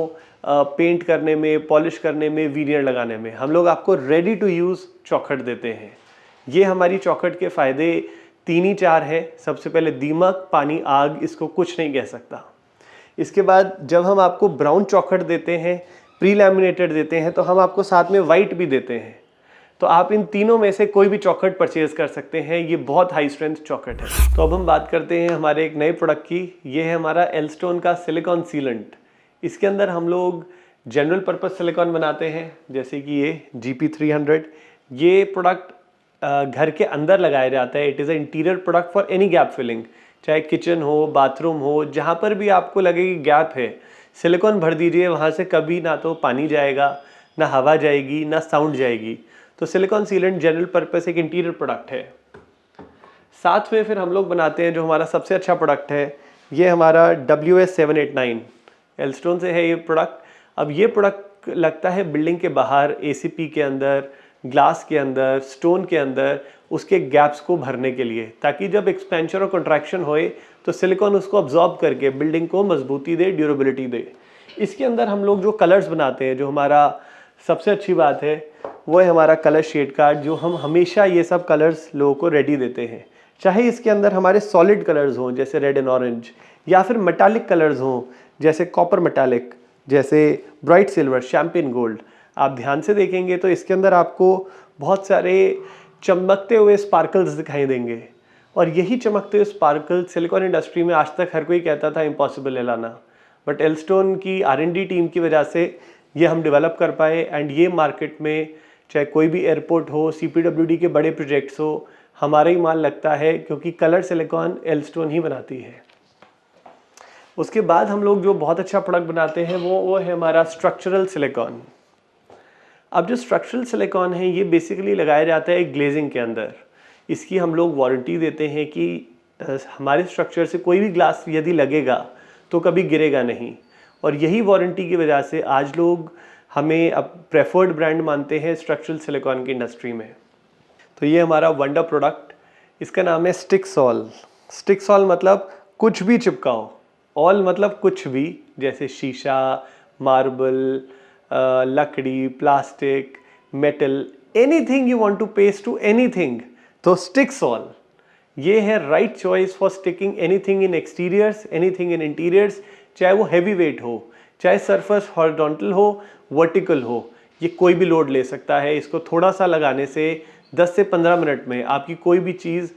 पेंट करने में, पॉलिश करने में, वीनियर लगाने में। हम लोग आपको रेडी टू यूज़ चौखट देते हैं। ये हमारी चौखट के फ़ायदे 3 ही 4 हैं। सबसे पहले दीमक, पानी, आग इसको कुछ नहीं कह सकता। इसके बाद जब हम आपको ब्राउन चौखट देते हैं, प्री लैमिनेटेड देते हैं, तो हम आपको साथ में वाइट भी देते हैं। तो आप इन तीनों में से कोई भी चौखट परचेज कर सकते हैं। ये बहुत हाई स्ट्रेंथ चौखट है। तो अब हम बात करते हैं हमारे एक नए प्रोडक्ट की। ये है हमारा एल्स्टोन का सिलिकॉन सीलेंट। इसके अंदर हम लोग जनरल पर्पस सिलिकॉन बनाते हैं, जैसे कि ये GP300। ये प्रोडक्ट घर के अंदर लगाया जाता है। It is a interior product for any gap filling, चाहे किचन हो, बाथरूम हो, जहाँ पर भी आपको लगे कि गैप है, सिलिकॉन भर दीजिए। वहाँ से कभी ना तो पानी जाएगा, ना हवा जाएगी, ना साउंड जाएगी। तो सिलिकॉन सीलेंट जनरल पर्पस एक इंटीरियर प्रोडक्ट है। साथ में फिर हम लोग बनाते हैं जो हमारा सबसे अच्छा प्रोडक्ट है, ये हमारा WS789 एल्स्टोन से है ये प्रोडक्ट। अब ये प्रोडक्ट लगता है बिल्डिंग के बाहर, ACP के अंदर, ग्लास के अंदर, स्टोन के अंदर, उसके गैप्स को भरने के लिए, ताकि जब एक्सपेंशन और कंट्रैक्शन होए तो सिलिकॉन उसको अब्जॉर्ब करके बिल्डिंग को मजबूती दे, ड्यूरेबिलिटी दे। इसके अंदर हम लोग जो कलर्स बनाते हैं, जो हमारा सबसे अच्छी बात है वो है हमारा कलर शेड कार्ड, जो हम हमेशा ये सब कलर्स लोगों को रेडी देते हैं। चाहे इसके अंदर हमारे सॉलिड कलर्स हों जैसे रेड एंड ऑरेंज, या फिर मेटालिक कलर्स हों जैसे कॉपर मेटालिक, जैसे ब्राइट सिल्वर, शैम्पेन गोल्ड। आप ध्यान से देखेंगे तो इसके अंदर आपको बहुत सारे चमकते हुए स्पार्कल्स दिखाई देंगे, और यही चमकते हुए स्पार्कल सिलिकॉन इंडस्ट्री में आज तक हर कोई कहता था इम्पॉसिबल है लाना, बट एल्स्टोन की R&D टीम की वजह से ये हम डेवलप कर पाए। एंड ये मार्केट में चाहे कोई भी एयरपोर्ट हो, CPWD के बड़े प्रोजेक्ट्स हो, हमारा ही माल लगता है, क्योंकि कलर सिलिकॉन एल्स्टोन ही बनाती है। उसके बाद हम लोग जो बहुत अच्छा प्रोडक्ट बनाते हैं वो है हमारा स्ट्रक्चरल सिलिकॉन। अब जो स्ट्रक्चरल सिलिकॉन है ये बेसिकली लगाया जाता है एक ग्लेजिंग के अंदर। इसकी हम लोग वारंटी देते हैं कि हमारे स्ट्रक्चर से कोई भी ग्लास यदि लगेगा तो कभी गिरेगा नहीं, और यही वारंटी की वजह से आज लोग हमें अब प्रेफर्ड ब्रांड मानते हैं स्ट्रक्चरल सिलिकॉन की इंडस्ट्री में। तो ये हमारा वंडर प्रोडक्ट, इसका नाम है स्टिक्सॉल। स्टिक्सॉल मतलब कुछ भी चिपकाओ, ऑल मतलब कुछ भी, जैसे शीशा, मार्बल, लकड़ी, plastic, metal, anything you want to paste to anything, तो स्टिक्सॉल ये है right choice for sticking anything in exteriors, anything in interiors, चाहे वो हैवी वेट हो, चाहे सरफेस हॉरिजॉन्टल हो, वर्टिकल हो, ये कोई भी लोड ले सकता है। इसको थोड़ा सा लगाने से 10 से 15 मिनट में आपकी कोई भी चीज़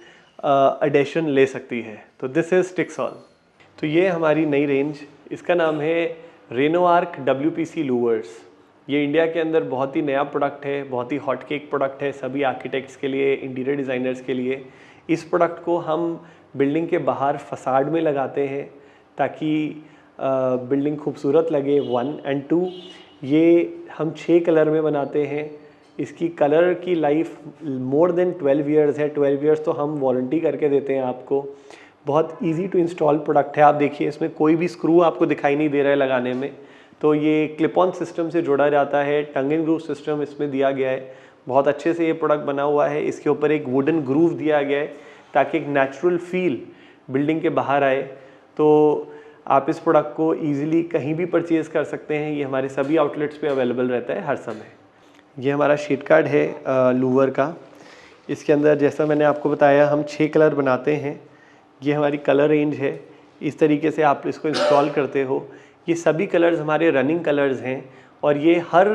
एडिशन ले सकती है। तो दिस इज स्टिक्सॉल। तो ये हमारी नई रेंज, इसका नाम है रेनोआर्क WPC लूवर्स। ये इंडिया के अंदर बहुत ही नया प्रोडक्ट है, बहुत ही हॉट केक प्रोडक्ट है सभी आर्किटेक्ट्स के लिए, इंटीरियर डिज़ाइनर्स के लिए। इस प्रोडक्ट को हम बिल्डिंग के बाहर फसाड में लगाते हैं ताकि बिल्डिंग खूबसूरत लगे, 1 एंड 2। ये हम 6 कलर में बनाते हैं। इसकी कलर की लाइफ मोर देन 12 ईयर्स है। 12 ईयर्स तो हम वारंटी करके देते हैं आपको। बहुत इजी टू इंस्टॉल प्रोडक्ट है। आप देखिए इसमें कोई भी स्क्रू आपको दिखाई नहीं दे रहा है लगाने में, तो ये क्लिप ऑन सिस्टम से जोड़ा जाता है। टंग एंड ग्रूव सिस्टम इसमें दिया गया है, बहुत अच्छे से ये प्रोडक्ट बना हुआ है। इसके ऊपर एक वुडन ग्रूव दिया गया है ताकि एक नेचुरल फील बिल्डिंग के बाहर आए। तो आप इस प्रोडक्ट को ईजिली कहीं भी परचेज़ कर सकते हैं। ये हमारे सभी आउटलेट्स पे अवेलेबल रहता है हर समय। ये हमारा शीट कार्ड है लूवर का। इसके अंदर जैसा मैंने आपको बताया हम 6 कलर बनाते हैं। ये हमारी कलर रेंज है। इस तरीके से आप इसको इंस्टॉल करते हो। ये सभी कलर्स हमारे रनिंग कलर्स हैं और ये हर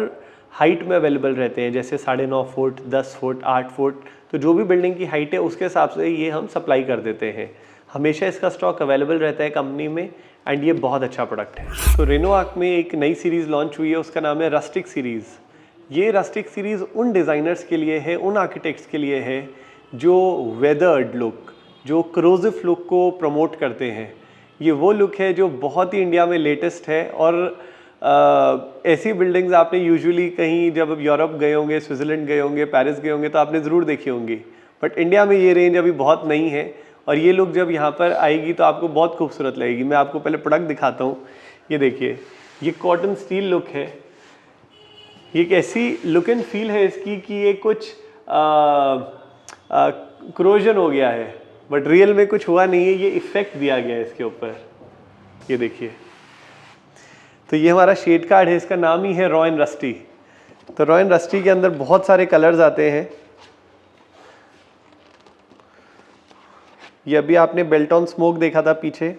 हाइट में अवेलेबल रहते हैं, जैसे 9.5 फुट, 10 फुट, 8 फुट। तो जो भी बिल्डिंग की हाइट है उसके हिसाब से ये हम सप्लाई कर देते हैं। हमेशा इसका स्टॉक अवेलेबल रहता है कंपनी में एंड ये बहुत अच्छा प्रोडक्ट है। तो रेनोआर्क में एक नई सीरीज़ लॉन्च हुई है, उसका नाम है रस्टिक सीरीज़। ये रस्टिक सीरीज़ उन डिज़ाइनर्स के लिए है, उन आर्किटेक्ट्स के लिए है जो वेदर्ड लुक, जो क्रोजिव लुक को प्रमोट करते हैं। ये वो लुक है जो बहुत ही इंडिया में लेटेस्ट है और ऐसी बिल्डिंग्स आपने यूजुअली कहीं जब यूरोप गए होंगे, स्विट्ज़रलैंड गए होंगे, पेरिस गए होंगे तो आपने ज़रूर देखी होंगी, बट इंडिया में ये रेंज अभी बहुत नई है और ये लुक जब यहाँ पर आएगी तो आपको बहुत खूबसूरत लगेगी। मैं आपको पहले प्रोडक्ट दिखाता हूँ। ये देखिए, ये कॉटन स्टील लुक है। ये एक ऐसी लुक एंड फील है इसकी कि ये कुछ क्रोजन हो गया है, बट रियल में कुछ हुआ नहीं है, ये इफेक्ट दिया गया है इसके ऊपर। ये देखिए, तो ये हमारा शेड कार्ड है, इसका नाम ही है रॉ एंड रस्टी। तो रॉ एंड रस्टी के अंदर बहुत सारे कलर्स आते हैं। ये अभी आपने बेल्ट ऑन स्मोक देखा था पीछे,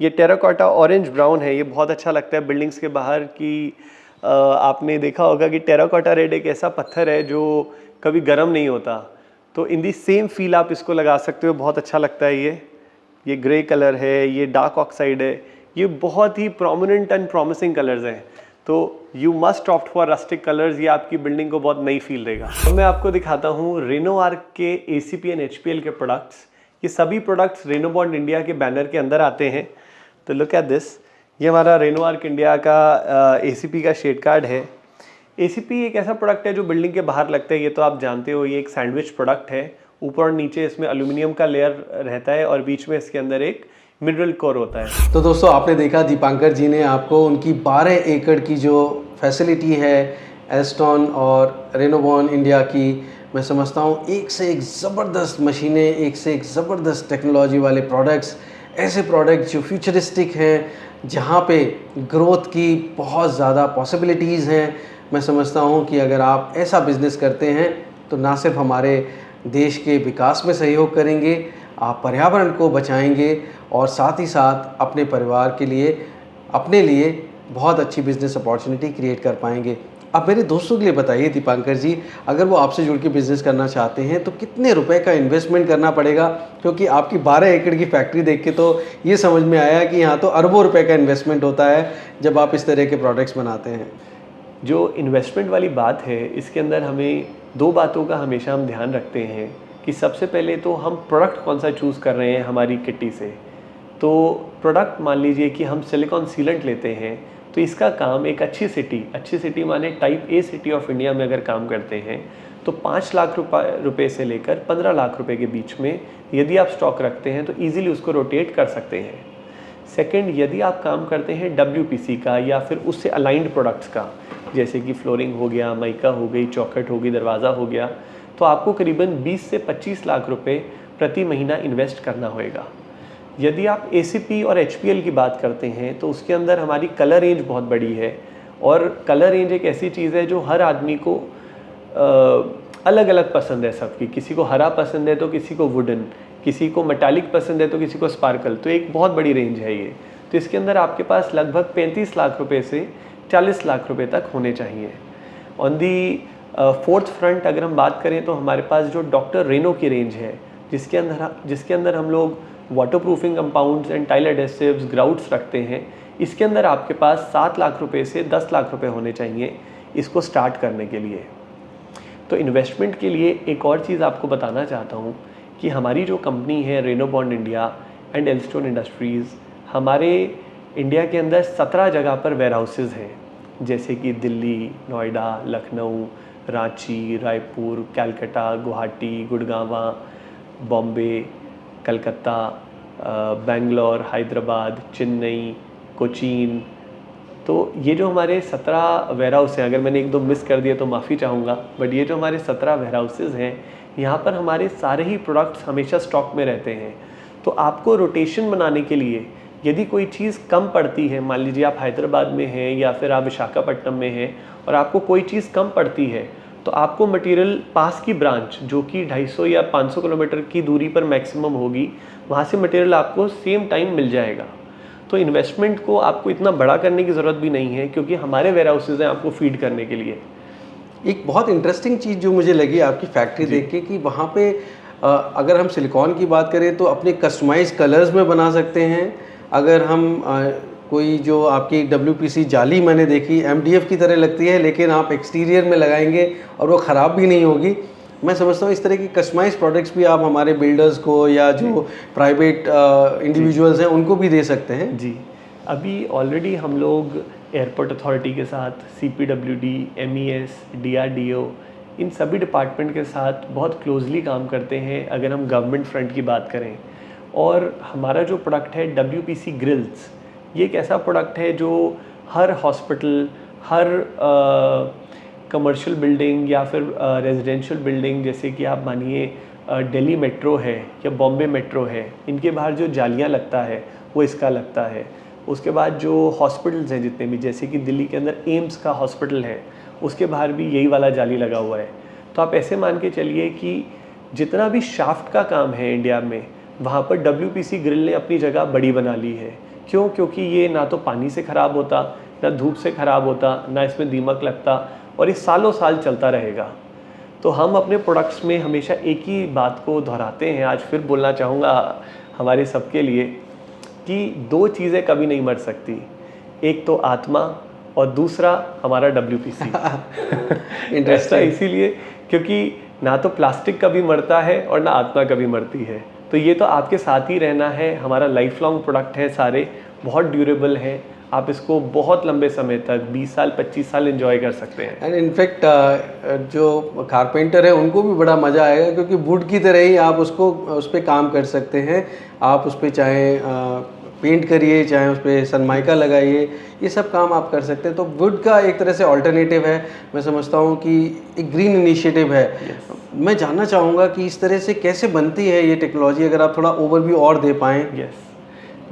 ये टेराकोटा ऑरेंज ब्राउन है। ये बहुत अच्छा लगता है बिल्डिंग्स के बाहर की। आपने देखा होगा कि टेराकोटा रेड एक ऐसा पत्थर है जो कभी गर्म नहीं होता, तो इन दी सेम फील आप इसको लगा सकते हो, बहुत अच्छा लगता है। ये ग्रे कलर है, ये डार्क ऑक्साइड है, ये बहुत ही प्रोमिनेंट एंड प्रॉमिसिंग कलर्स हैं। तो you must opt for rustic colours, ये आपकी बिल्डिंग को बहुत नई फील देगा। तो मैं आपको दिखाता हूँ रेनोआर्क के ACP एंड HPL के प्रोडक्ट्स। ये सभी प्रोडक्ट्स रेनोबॉन्ड इंडिया के बैनर के अंदर आते हैं। तो लुक एट दिस, ये हमारा रेनोआर्क इंडिया का ACP का शेड कार्ड है। ACP एक ऐसा प्रोडक्ट है जो बिल्डिंग के बाहर लगता है, ये तो आप जानते हो। ये एक सैंडविच प्रोडक्ट है, ऊपर और नीचे इसमें एल्यूमिनियम का लेयर रहता है और बीच में इसके अंदर एक मिनरल कोर होता है। तो दोस्तों आपने देखा दीपांकर जी ने आपको उनकी 12 एकड़ की जो फैसिलिटी है एस्टॉन और रेनोबॉन्ड इंडिया की, मैं समझता हूँ एक से एक ज़बरदस्त मशीनें, एक से एक ज़बरदस्त टेक्नोलॉजी वाले प्रोडक्ट्स, ऐसे प्रोडक्ट्स जो फ्यूचरिस्टिक हैं, जहाँ पे ग्रोथ की बहुत ज़्यादा पॉसिबिलिटीज़ हैं। मैं समझता हूँ कि अगर आप ऐसा बिज़नेस करते हैं तो ना सिर्फ हमारे देश के विकास में सहयोग करेंगे, आप पर्यावरण को बचाएंगे और साथ ही साथ अपने परिवार के लिए, अपने लिए बहुत अच्छी बिज़नेस अपॉर्चुनिटी क्रिएट कर पाएंगे। अब मेरे दोस्तों के लिए बताइए दीपांकर जी, अगर वो आपसे जुड़ के बिज़नेस करना चाहते हैं तो कितने रुपए का इन्वेस्टमेंट करना पड़ेगा? क्योंकि आपकी 12 एकड़ की फैक्ट्री देख के तो ये समझ में आया कि यहाँ तो अरबों रुपए का इन्वेस्टमेंट होता है जब आप इस तरह के प्रोडक्ट्स बनाते हैं। जो इन्वेस्टमेंट वाली बात है, इसके अंदर हमें 2 बातों का हमेशा हम ध्यान रखते हैं कि सबसे पहले तो हम प्रोडक्ट कौन सा चूज़ कर रहे हैं हमारी किट्टी से। तो प्रोडक्ट मान लीजिए कि हम सिलिकॉन सीलेंट लेते हैं, तो तो इसका काम एक अच्छी सिटी माने type A city of India में अगर काम करते हैं तो 5 लाख रुपए से लेकर 15 लाख रुपए के बीच में यदि आप स्टॉक रखते हैं तो ईजिली उसको रोटेट कर सकते हैं। सेकंड, यदि आप काम करते हैं WPC का या फिर उससे अलाइंड प्रोडक्ट्स का, जैसे कि फ्लोरिंग हो गया, माइका हो गई, चौखट हो गई, दरवाज़ा हो गया, तो आपको करीबन 20 से 25 लाख रुपए प्रति महीना इन्वेस्ट करना होगा। यदि आप ACP और HPL की बात करते हैं तो उसके अंदर हमारी कलर रेंज बहुत बड़ी है, और कलर रेंज एक ऐसी चीज़ है जो हर आदमी को अलग अलग पसंद है सबकी। किसी को हरा पसंद है तो किसी को वुडन, किसी को मेटालिक पसंद है तो किसी को स्पार्कल। तो एक बहुत बड़ी रेंज है ये। तो इसके अंदर आपके पास लगभग 35 लाख रुपए से 40 लाख रुपए तक होने चाहिए। ऑन दी फोर्थ फ्रंट अगर हम बात करें तो हमारे पास जो डॉक्टर रेनो की रेंज है, जिसके अंदर हम लोग waterproofing compounds and tile adhesives, grouts रखते हैं, इसके अंदर आपके पास 7 लाख रुपए से 10 लाख रुपए होने चाहिए इसको स्टार्ट करने के लिए। तो इन्वेस्टमेंट के लिए एक और चीज़ आपको बताना चाहता हूँ कि हमारी जो कंपनी है रेनोबॉन्ड इंडिया एंड एल्स्टोन इंडस्ट्रीज़, हमारे इंडिया के अंदर 17 जगह पर वेयर हाउसेज़ हैं, जैसे कि दिल्ली, नोएडा, लखनऊ, रांची, रायपुर, कलकत्ता, गुवाहाटी, गुड़गांव, बॉम्बे, कलकत्ता, बेंगलोर, हैदराबाद, चेन्नई, कोचीन। तो ये जो हमारे 17 वेयर हाउस हैं, अगर मैंने एक दो मिस कर दिया तो माफ़ी चाहूँगा, बट ये जो हमारे 17 वेयर हाउसेज़ हैं, यहाँ पर हमारे सारे ही प्रोडक्ट्स हमेशा स्टॉक में रहते हैं। तो आपको रोटेशन बनाने के लिए यदि कोई चीज़ कम पड़ती है, मान लीजिए आप हैदराबाद में हैं या फिर आप विशाखापट्टनम में हैं और आपको कोई चीज़ कम पड़ती है, तो आपको मटेरियल पास की ब्रांच जो कि 250 या 500 किलोमीटर की दूरी पर मैक्सिमम होगी, वहाँ से मटेरियल आपको सेम टाइम मिल जाएगा। तो इन्वेस्टमेंट को आपको इतना बड़ा करने की ज़रूरत भी नहीं है, क्योंकि हमारे वेयर हाउसेज़ हैं आपको फीड करने के लिए। एक बहुत इंटरेस्टिंग चीज़ जो मुझे लगी आपकी फैक्ट्री देख के कि वहाँ पे अगर हम सिलिकॉन की बात करें तो अपने कस्टमाइज कलर्स में बना सकते हैं। अगर हम कोई जो आपकी WPC जाली मैंने देखी MDF की तरह लगती है, लेकिन आप एक्सटीरियर में लगाएंगे और वो ख़राब भी नहीं होगी। मैं समझता हूँ इस तरह की कस्टमाइज प्रोडक्ट्स भी आप हमारे बिल्डर्स को या जो प्राइवेट इंडिविजुअल्स हैं उनको भी दे सकते हैं। जी, अभी ऑलरेडी हम लोग एयरपोर्ट अथॉरिटी के साथ, CPWD, MES, DRDO, इन सभी डिपार्टमेंट के साथ बहुत क्लोजली काम करते हैं अगर हम गवर्नमेंट फ्रंट की बात करें। और हमारा जो प्रोडक्ट है WPC ग्रिल्स, ये एक ऐसा प्रोडक्ट है जो हर हॉस्पिटल, हर कमर्शियल बिल्डिंग या फिर रेजिडेंशियल बिल्डिंग, जैसे कि आप मानिए दिल्ली मेट्रो है या बॉम्बे मेट्रो है, इनके बाहर जो जालियाँ लगता है वो इसका लगता है। उसके बाद जो हॉस्पिटल्स हैं जितने भी, जैसे कि दिल्ली के अंदर एम्स का हॉस्पिटल है, उसके बाहर भी यही वाला जाली लगा हुआ है। तो आप ऐसे मान के चलिए कि जितना भी शाफ्ट का काम है इंडिया में, वहाँ पर WPC ग्रिल ने अपनी जगह बड़ी बना ली है। क्यों? क्योंकि ये ना तो पानी से ख़राब होता, ना धूप से ख़राब होता, ना इसमें दीमक लगता, और ये सालों साल चलता रहेगा। तो हम अपने प्रोडक्ट्स में हमेशा एक ही बात को दोहराते हैं, आज फिर बोलना चाहूँगा हमारे सबके लिए, कि 2 चीज़ें कभी नहीं मर सकती, एक तो आत्मा और दूसरा हमारा WPC। ऐसा इसीलिए क्योंकि ना तो प्लास्टिक कभी मरता है और ना आत्मा कभी मरती है। तो ये तो आपके साथ ही रहना है। हमारा लाइफ लॉन्ग प्रोडक्ट है, सारे बहुत ड्यूरेबल हैं, आप इसको बहुत लंबे समय तक 20 साल 25 साल एंजॉय कर सकते हैं। एंड इनफैक्ट जो कारपेंटर है उनको भी बड़ा मज़ा आएगा, क्योंकि वुड की तरह ही आप उस पर काम कर सकते हैं। आप उस पर चाहे पेंट करिए, चाहे उस पर सनमाइका लगाइए, ये सब काम आप कर सकते हैं। तो वुड का एक तरह से ऑल्टरनेटिव है। मैं समझता हूँ कि एक ग्रीन इनिशिएटिव है। मैं जानना चाहूँगा कि इस तरह से कैसे बनती है ये टेक्नोलॉजी, अगर आप थोड़ा ओवरव्यू और दे पाएँ।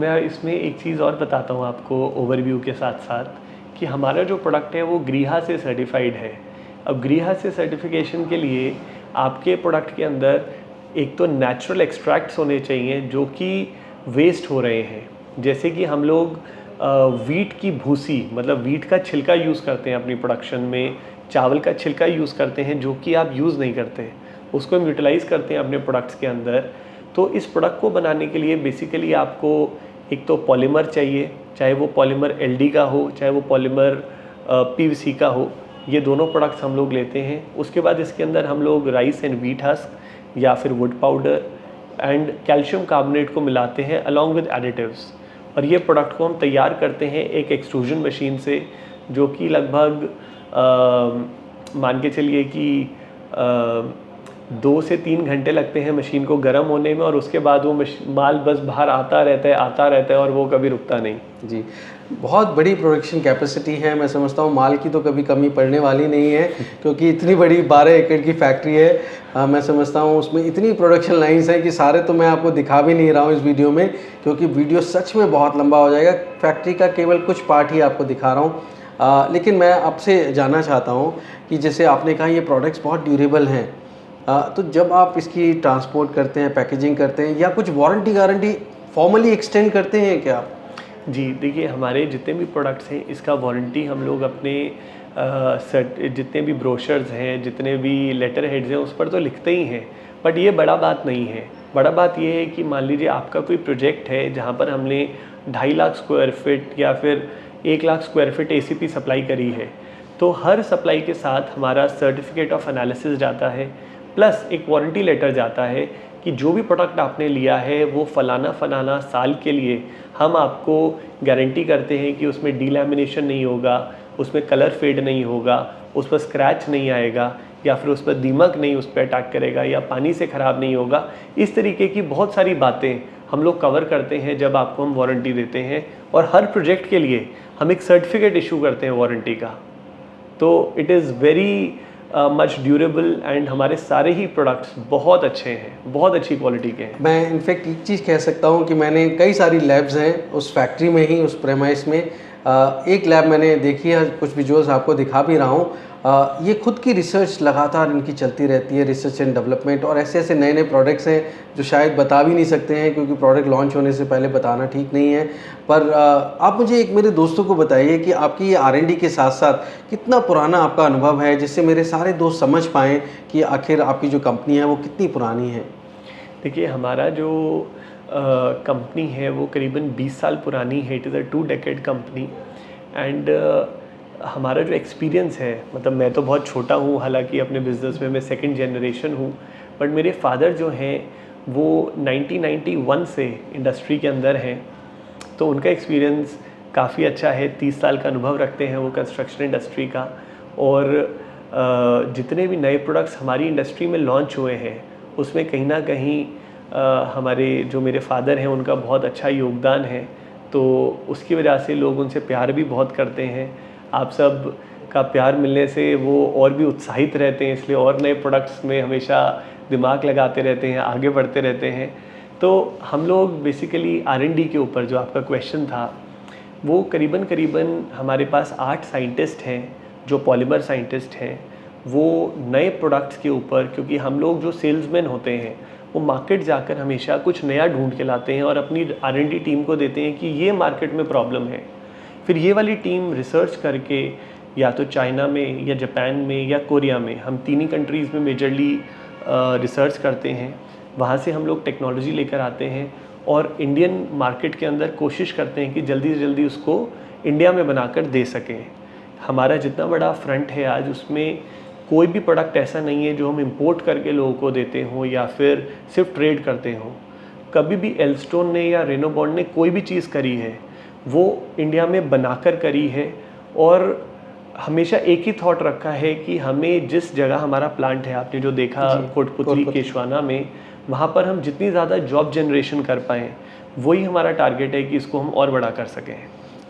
मैं इसमें एक चीज़ और बताता हूँ आपको ओवरव्यू के साथ साथ, कि हमारा जो प्रोडक्ट है वो ग्रीहा से सर्टिफाइड है। अब ग्रीहा से सर्टिफिकेशन के लिए आपके प्रोडक्ट के अंदर एक तो नेचुरल एक्सट्रैक्ट्स होने चाहिए जो कि वेस्ट हो रहे हैं। जैसे कि हम लोग वीट की भूसी, मतलब वीट का छिलका यूज़ करते हैं अपनी प्रोडक्शन में, चावल का छिलका यूज़ करते हैं जो कि आप यूज़ नहीं करते, उसको हम यूटिलाइज़ करते हैं अपने प्रोडक्ट्स के अंदर। तो इस प्रोडक्ट को बनाने के लिए बेसिकली आपको एक तो पॉलीमर चाहिए, चाहे वो पॉलीमर LD का हो, चाहे वो पॉलीमर PVC का हो, ये दोनों प्रोडक्ट्स हम लोग लेते हैं। उसके बाद इसके अंदर हम लोग राइस एंड व्हीट हस्क या फिर would powder and calcium carbonate को मिलाते हैं अलॉन्ग विद एडिटिव्स, और ये प्रोडक्ट को हम तैयार करते हैं एक एक्सट्रूजन मशीन से, जो कि लगभग मान के चलिए कि 2 से 3 घंटे लगते हैं मशीन को गर्म होने में, और उसके बाद वो माल बस बाहर आता रहता है और वो कभी रुकता नहीं। जी, बहुत बड़ी प्रोडक्शन कैपेसिटी है। मैं समझता हूँ माल की तो कभी कमी पड़ने वाली नहीं है, क्योंकि इतनी बड़ी 12 एकड़ की फैक्ट्री है। मैं समझता हूँ उसमें इतनी प्रोडक्शन लाइंस हैं कि सारे तो मैं आपको दिखा भी नहीं रहा हूँ इस वीडियो में, क्योंकि वीडियो सच में बहुत लंबा हो जाएगा। फैक्ट्री का केवल कुछ पार्ट ही आपको दिखा रहा हूँ। लेकिन मैं आपसे जानना चाहता हूँ कि जैसे आपने कहा ये प्रोडक्ट्स बहुत ड्यूरेबल हैं, तो जब आप इसकी ट्रांसपोर्ट करते हैं, पैकेजिंग करते हैं, या कुछ वारंटी गारंटी फॉर्मली एक्सटेंड करते हैं क्या आप? जी, देखिए हमारे जितने भी प्रोडक्ट्स हैं इसका वारंटी हम लोग अपने जितने भी ब्रोशर्स हैं, जितने भी लेटर हेड्स हैं, उस पर तो लिखते ही हैं। बट ये बड़ा बात नहीं है। बड़ा बात ये है कि मान लीजिए आपका कोई प्रोजेक्ट है जहाँ पर हमने 2.5 लाख स्क्वायर फीट या फिर 1 lakh square feet ACP supply करी है, तो हर सप्लाई के साथ हमारा सर्टिफिकेट ऑफ एनालिसिस जाता है, प्लस एक वारंटी लेटर जाता है कि जो भी प्रोडक्ट आपने लिया है वो फलाना साल के लिए हम आपको गारंटी करते हैं कि उसमें डीलैमिनेशन नहीं होगा, उसमें कलर फेड नहीं होगा, उस पर स्क्रैच नहीं आएगा, या फिर उस पर दीमक नहीं उस पर अटैक करेगा, या पानी से ख़राब नहीं होगा। इस तरीके की बहुत सारी बातें हम लोग कवर करते हैं जब आपको हम वारंटी देते हैं, और हर प्रोजेक्ट के लिए हम एक सर्टिफिकेट इशू करते हैं वारंटी का। तो it is very much durable, and हमारे सारे ही प्रोडक्ट्स बहुत अच्छे हैं, बहुत अच्छी क्वालिटी के हैं। मैं इनफैक्ट एक चीज़ कह सकता हूँ कि मैंने कई सारी लैब्स हैं उस फैक्ट्री में ही, उस प्रेमाइस में। एक लैब मैंने देखी है, कुछ विजुअल्स आपको दिखा भी रहा हूँ। ये खुद की रिसर्च लगातार इनकी चलती रहती है, रिसर्च एंड डेवलपमेंट, और ऐसे ऐसे नए नए प्रोडक्ट्स हैं जो शायद बता भी नहीं सकते हैं, क्योंकि प्रोडक्ट लॉन्च होने से पहले बताना ठीक नहीं है। पर आप मुझे एक मेरे दोस्तों को बताइए कि आपकी ये R&D के साथ साथ कितना पुराना आपका अनुभव है, जिससे मेरे सारे दोस्त समझ पाएँ कि आखिर आपकी जो कंपनी है वो कितनी पुरानी है। देखिए हमारा जो कंपनी है वो करीबन 20 साल पुरानी है। It is a 2 decade company, and हमारा जो एक्सपीरियंस है, मतलब मैं तो बहुत छोटा हूँ, हालांकि अपने बिज़नेस में मैं 2nd जनरेशन हूँ, बट मेरे फादर जो हैं वो 1991 से इंडस्ट्री के अंदर हैं, तो उनका एक्सपीरियंस काफ़ी अच्छा है। 30 साल का अनुभव रखते हैं वो कंस्ट्रक्शन इंडस्ट्री का, और जितने भी नए प्रोडक्ट्स हमारी इंडस्ट्री में लॉन्च हुए हैं उसमें कहीं ना कहीं हमारे जो मेरे फादर हैं उनका बहुत अच्छा योगदान है, तो उसकी वजह से लोग उनसे प्यार भी बहुत करते हैं। आप सब का प्यार मिलने से वो और भी उत्साहित रहते हैं, इसलिए और नए प्रोडक्ट्स में हमेशा दिमाग लगाते रहते हैं, आगे बढ़ते रहते हैं। तो हम लोग बेसिकली R&D के ऊपर, जो आपका क्वेश्चन था, वो करीबन हमारे पास 8 साइंटिस्ट हैं जो पॉलीमर साइंटिस्ट हैं। वो नए प्रोडक्ट्स के ऊपर, क्योंकि हम लोग जो सेल्समैन होते हैं वो मार्केट जाकर हमेशा कुछ नया ढूंढ के लाते हैं और अपनी R&D टीम को देते हैं कि ये मार्केट में प्रॉब्लम है। फिर ये वाली टीम रिसर्च करके या तो चाइना में या जापान में या कोरिया में, हम 3 ही कंट्रीज़ में मेजरली रिसर्च करते हैं, वहाँ से हम लोग टेक्नोलॉजी लेकर आते हैं और इंडियन मार्केट के अंदर कोशिश करते हैं कि जल्दी से जल्दी उसको इंडिया में बनाकर दे सकें। हमारा जितना बड़ा फ्रंट है आज, उसमें कोई भी प्रोडक्ट ऐसा नहीं है जो हम इंपोर्ट करके लोगों को देते हों या फिर सिर्फ ट्रेड करते हों। कभी भी एल्स्टोन ने या रेनोबॉन्ड ने कोई भी चीज़ करी है वो इंडिया में बनाकर करी है, और हमेशा एक ही थॉट रखा है कि हमें जिस जगह हमारा प्लांट है, आपने जो देखा कोटपुतली केशवाना में, वहाँ पर हम जितनी ज़्यादा जॉब जनरेशन कर पाएँ, वही हमारा टारगेट है कि इसको हम और बड़ा कर सकें।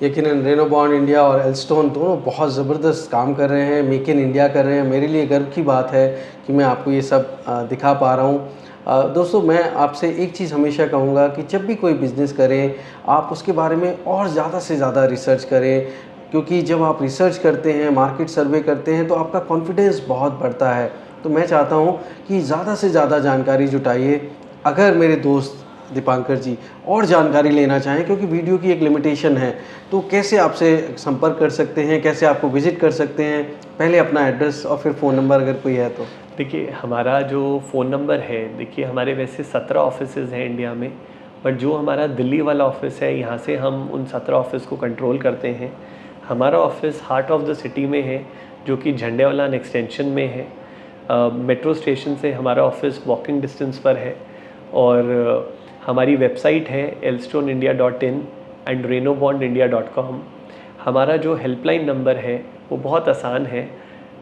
यकीनन रेनोबॉन्ड इंडिया और एल्स्टोन दोनों बहुत ज़बरदस्त काम कर रहे हैं, मेक इन इंडिया कर रहे हैं। मेरे लिए गर्व की बात है कि मैं आपको ये सब दिखा पा रहा हूँ। दोस्तों, मैं आपसे एक चीज़ हमेशा कहूँगा कि जब भी कोई बिज़नेस करें, आप उसके बारे में और ज़्यादा से ज़्यादा रिसर्च करें, क्योंकि जब आप रिसर्च करते हैं, मार्केट सर्वे करते हैं, तो आपका कॉन्फिडेंस बहुत बढ़ता है। तो मैं चाहता हूँ कि ज़्यादा से ज़्यादा जानकारी जुटाइए। अगर मेरे दोस्त दीपांकर जी और जानकारी लेना चाहें, क्योंकि वीडियो की एक लिमिटेशन है, तो कैसे आपसे संपर्क कर सकते हैं, कैसे आपको विज़िट कर सकते हैं? पहले अपना एड्रेस और फिर फ़ोन नंबर अगर कोई है तो। देखिए, हमारा जो फ़ोन नंबर है, देखिए हमारे वैसे 17 ऑफिसेज़ हैं इंडिया में, बट जो हमारा दिल्ली वाला ऑफिस है, यहाँ से हम उन 17 ऑफिस को कंट्रोल करते हैं। हमारा office heart of the city में है, जो कि झंडेवालान एक्सटेंशन में है। मेट्रो स्टेशन से हमारा ऑफिस वॉकिंग डिस्टेंस पर है, और हमारी वेबसाइट है elstoneindia.in, एंड renobondindia.com। हमारा जो हेल्पलाइन नंबर है वो बहुत आसान है,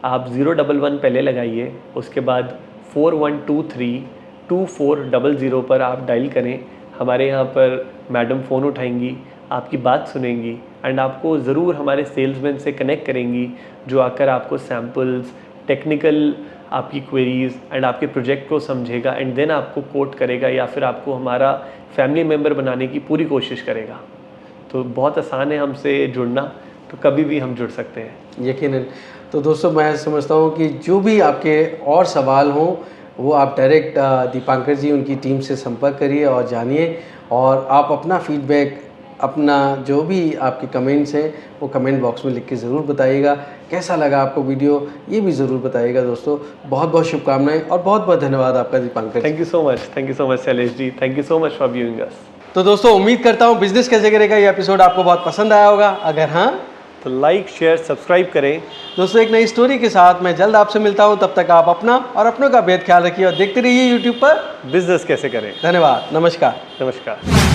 आप 011 पहले लगाइए, उसके बाद 4123-2400 पर आप डायल करें। हमारे यहाँ पर मैडम फ़ोन उठाएंगी, आपकी बात सुनेंगी एंड आपको ज़रूर हमारे सेल्समैन से कनेक्ट करेंगी, जो आकर आपको सैम्पल्स, टेक्निकल आपकी क्वेरीज़ एंड आपके प्रोजेक्ट को समझेगा एंड देन आपको कोट करेगा या फिर आपको हमारा फैमिली मेम्बर बनाने की पूरी कोशिश करेगा। तो बहुत आसान है हमसे जुड़ना, तो कभी भी हम जुड़ सकते हैं। यकीनन। तो दोस्तों मैं समझता हूँ कि जो भी आपके और सवाल हों वो आप डायरेक्ट दीपांकर जी उनकी टीम से संपर्क करिए और जानिए, और आप अपना फीडबैक, अपना जो भी आपके कमेंट्स हैं वो कमेंट बॉक्स में लिख के ज़रूर बताइएगा। कैसा लगा आपको वीडियो ये भी ज़रूर बताइएगा। दोस्तों बहुत बहुत शुभकामनाएं और बहुत बहुत धन्यवाद आपका Deepankar. Thank you so much Shailesh ji, thank you so much for viewing us. तो दोस्तों उम्मीद करता हूँ बिजनेस कैसे करेगा ये एपिसोड आपको बहुत पसंद आया होगा। अगर हाँ तो लाइक, शेयर, सब्सक्राइब करें। दोस्तों एक नई स्टोरी के साथ मैं जल्द आपसे मिलता हूँ। तब तक आप अपना और अपनों का बेहद ख्याल रखिए और देखते रहिए यूट्यूब पर बिजनेस कैसे करें। धन्यवाद। नमस्कार। नमस्कार।